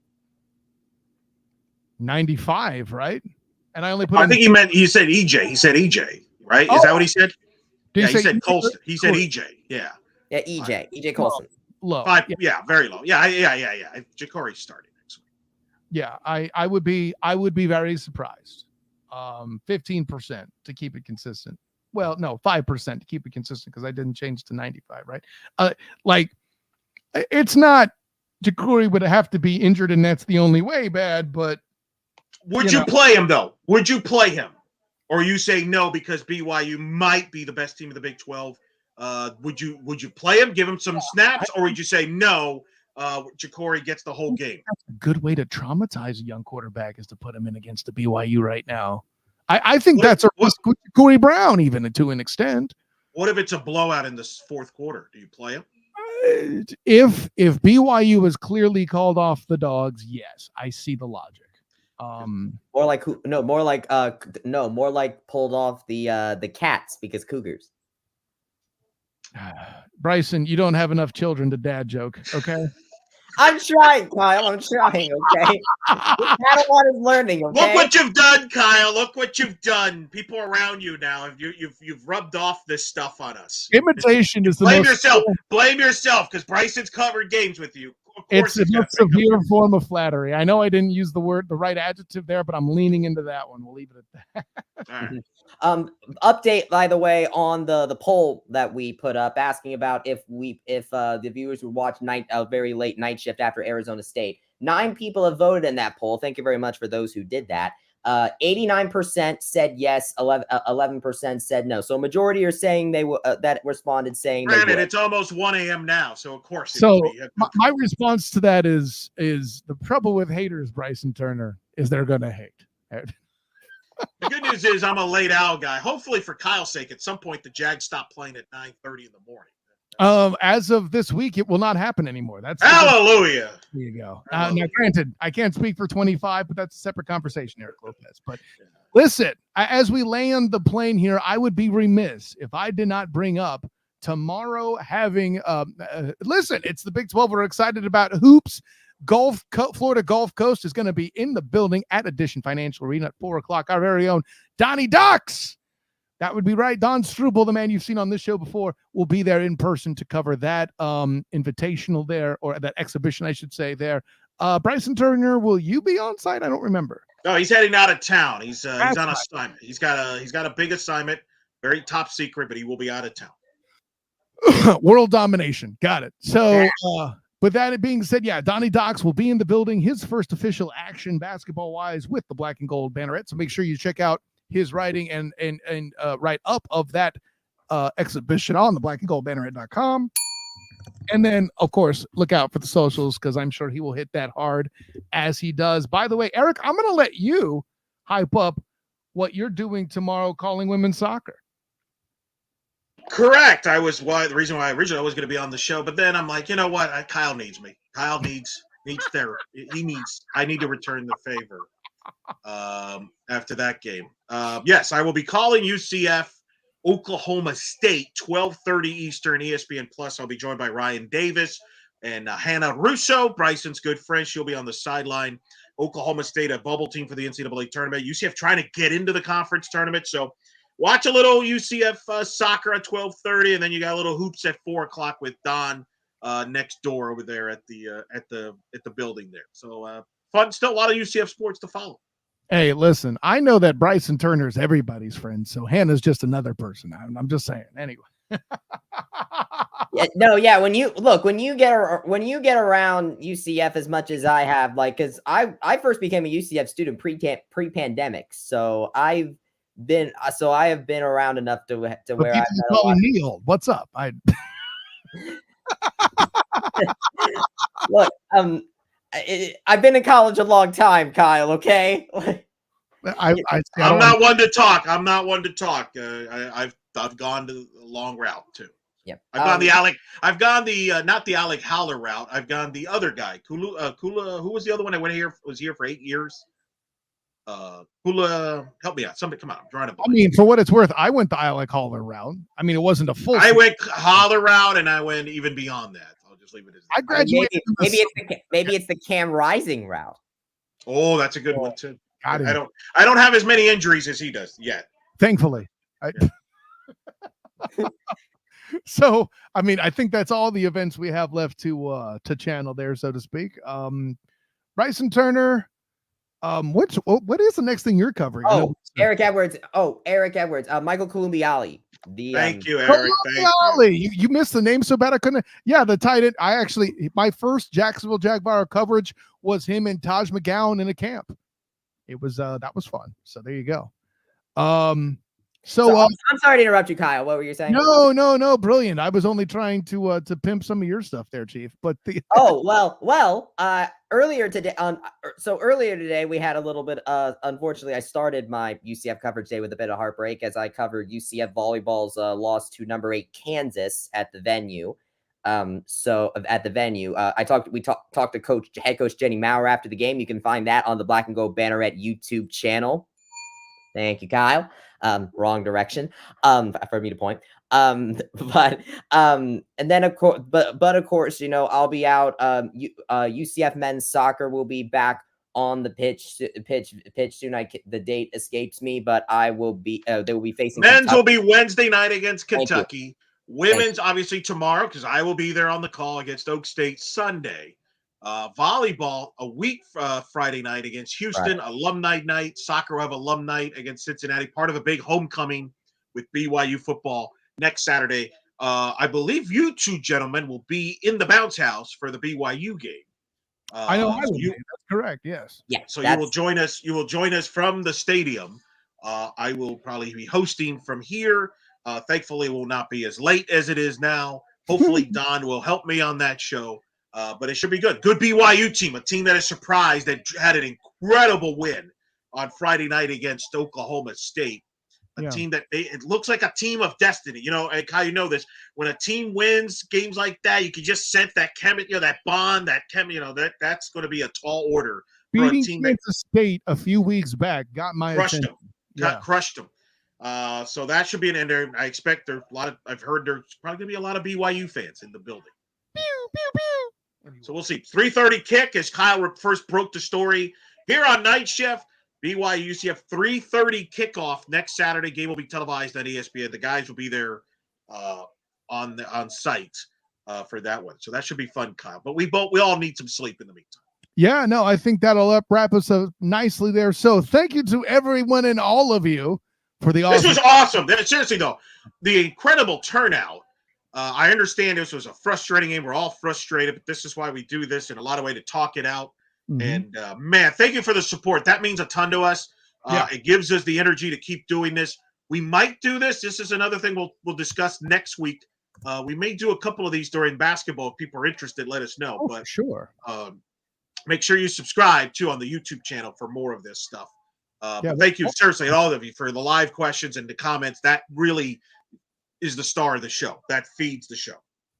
95, right? And I only put. I think he said EJ. He said EJ, right? Is that what he said? Did he said Colston. He said EJ. Yeah. Yeah, EJ Colston. Low. 5, yeah, very low. Yeah. Ja'Cory started next week. Yeah, I would be very surprised. 15% to keep it consistent. Well, no, 5% to keep it consistent because I didn't change to 95, right? It's not Ja'Cory would have to be injured and that's the only way bad, but would you play him though? Would you play him? Or you say no because BYU might be the best team of the Big 12? Would you play him, give him some snaps, or would you say no? Ja'Cory gets the whole game. That's a good way to traumatize a young quarterback is to put him in against the BYU right now. I think that's a risk with Ja'Cory Brown, even to an extent. What if it's a blowout in the fourth quarter? Do you play him? If BYU is clearly called off the dogs, yes, I see the logic. More like pulled off the Cats because Cougars. Bryson, you don't have enough children to dad joke, okay? I'm trying, Kyle. I'm trying, okay? Padawan is learning, okay? Look what you've done, Kyle. Look what you've done. People around you now, you've rubbed off this stuff on us. Imitation is the Blame yourself, because Bryson's covered games with you. It's a severe form of flattery. I know I didn't use the right adjective there, but I'm leaning into that one. We'll leave it at that. All right. Update, by the way, on the poll that we put up asking about if the viewers would watch a very late night shift after Arizona State. 9 people have voted in that poll. Thank you very much for those who did that. 89% said yes, 11% said no. So a majority are saying they will that responded saying granted they would. It's almost 1 a.m. now, so of course my response to that is the trouble with haters, Bryson Turner, is they're gonna hate. The good news is I'm a late owl guy. Hopefully for Kyle's sake, at some point the Jags stop playing at 9:30 in the morning. As of this week, it will not happen anymore. That's hallelujah. There you go. Now, granted, I can't speak for 25, but that's a separate conversation, Eric Lopez. But listen, as we land the plane here, I would be remiss if I did not bring up tomorrow having listen, it's the Big 12. We're excited about hoops. Florida Gulf Coast is going to be in the building at Addition Financial Arena at 4:00. Our very own Donnie Ducks. That would be right. Don Struble, the man you've seen on this show before, will be there in person to cover that invitational there, or that exhibition, I should say there. Bryson Turner, will you be on site? I don't remember. No, he's heading out of town. He's on assignment. He's got a big assignment, very top secret, but he will be out of town. World domination. Got it. So with that being said, yeah, Donnie Dox will be in the building, his first official action basketball-wise with the black and gold banneret. So make sure you check out his writing and write up of that exhibition on the blackandgoldbanneret.com. And then, of course, look out for the socials because I'm sure he will hit that hard as he does. By the way, Eric, I'm going to let you hype up what you're doing tomorrow calling women's soccer. Correct. The reason why originally I was going to be on the show, but then I'm like, you know what? Kyle needs me. Kyle needs therapy. I need to return the favor after that game. Yes, I will be calling UCF Oklahoma State, 12:30 Eastern, ESPN Plus. I'll be joined by Ryan Davis and Hannah Russo, Bryson's good friend. She'll be on the sideline. Oklahoma State, a bubble team for the NCAA tournament. UCF trying to get into the conference tournament, so watch a little UCF soccer at 12:30, and then you got a little hoops at 4:00 with Don next door over there at the building there. So fun, still a lot of UCF sports to follow. Hey, listen, I know that Bryson Turner is everybody's friend, so Hannah's just another person. I'm just saying. Anyway. When you get around UCF as much as I have, like, because I first became a UCF student pre-pandemic, so I have been around enough to where I've calling me old. What's up? Look, I've been in college a long time, Kyle. Okay. I'm not one to talk. I've gone the long route too. Yep. I've gone the not the Alec Haller route. I've gone the other guy, Kula. Who was the other one? Was here for 8 years. Kula, help me out. Somebody, come on. I'm trying to. I mean, for what it's worth, I went the Alec Haller route. I mean, it wasn't a full. I went Haller route, and I went even beyond that. I'll just leave it as. I graduated. Maybe it's the Cam Rising route. Oh, that's a good one too. I don't have as many injuries as he does yet. Thankfully. So, I mean, I think that's all the events we have left to channel there, so to speak. Bryson Turner. What is the next thing you're covering? Eric Edwards. Michael Columbiali. Thank you, Eric. You missed the name so bad I couldn't. Yeah, the tight end. My first Jacksonville Jaguar coverage was him and Taj McGowan in a camp. It was that was fun. So there you go. So I'm sorry to interrupt you, Kyle. What were you saying? No, brilliant. I was only trying to pimp some of your stuff there, Chief. But earlier today we had a little bit. Unfortunately, I started my UCF coverage day with a bit of heartbreak as I covered UCF volleyball's loss to number 8 Kansas at the venue. We talked to head coach Jenny Maurer after the game. You can find that on the Black and Gold Banneret YouTube channel. Thank you, Kyle. Wrong direction. For me to point. And then of course, I'll be out. UCF men's soccer will be back on the pitch soon. The date escapes me, but I will be. They will be facing. Men's Kentucky. Will be Wednesday night against Kentucky. Women's obviously tomorrow because I will be there on the call against Oak State Sunday. Volleyball a week Friday night against Houston, right. Alumni night. Soccer will have alumni night against Cincinnati, part of a big homecoming with BYU football next Saturday. I believe you two gentlemen will be in the bounce house for the BYU game. I know I will be. That's correct. Yes. Yeah. So you will join us. You will join us from the stadium. I will probably be hosting from here. Thankfully, it will not be as late as it is now. Hopefully, Don will help me on that show. But it should be good. Good BYU team, a team that is surprised, that had an incredible win on Friday night against Oklahoma State. A team that it looks like a team of destiny. And Kyle, you know this. When a team wins games like that, you can just sense that that bond, that's going to be a tall order. Beating Kansas State a few weeks back got my attention. Crushed them. So that should be an end there. I expect I've heard there's probably going to be a lot of BYU fans in the building. Pew, pew, pew. So we'll see. 3:30 kick as Kyle first broke the story here on Night Shift. BYU UCF 3:30 kickoff next Saturday. Game will be televised on ESPN. The guys will be there on site for that one. So that should be fun, Kyle. But we all need some sleep in the meantime. Yeah, no, I think that'll wrap us up nicely there. So thank you to everyone and all of you for the awesome. This was awesome. Seriously though, the incredible turnout. I understand this was a frustrating game. We're all frustrated, but this is why we do this in a lot of way to talk it out. Mm-hmm. And man, thank you for the support. That means a ton to us. It gives us the energy to keep doing this. We might do this. This is another thing we'll discuss next week. We may do a couple of these during basketball. If people are interested, let us know. Oh, but for sure. Make sure you subscribe too on the YouTube channel for more of this stuff. Yeah, but thank you seriously, all of you, for the live questions and the comments. That really is the star of the show. That feeds the show.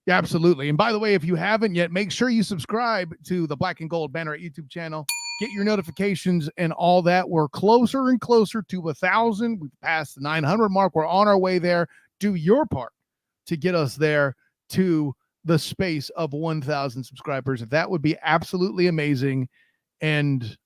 Yeah, absolutely. And by the way, if you haven't yet, make sure you subscribe to the Black and Gold Banner YouTube channel. Get your notifications and all that. We're closer and closer to 1,000. We've passed the 900 mark. We're on our way there. Do your part to get us there to the space of 1,000 subscribers. That would be absolutely amazing. And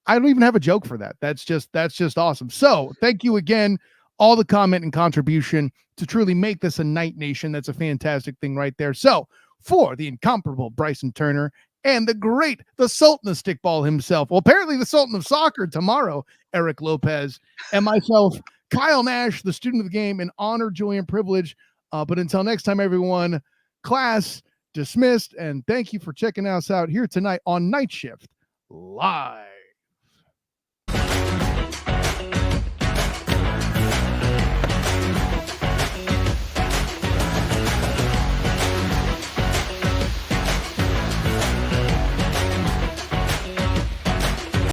I don't even have a joke for that. That's just awesome. So thank you again, all the comment and contribution to truly make this a Night Nation. That's a fantastic thing right there. So for the incomparable Bryson Turner and the Sultan of Stickball himself, well, apparently the Sultan of Soccer tomorrow, Eric Lopez, and myself, Kyle Nash, the student of the game, an honor, joy, and privilege. But until next time, everyone, class dismissed, and thank you for checking us out here tonight on Night Shift Live.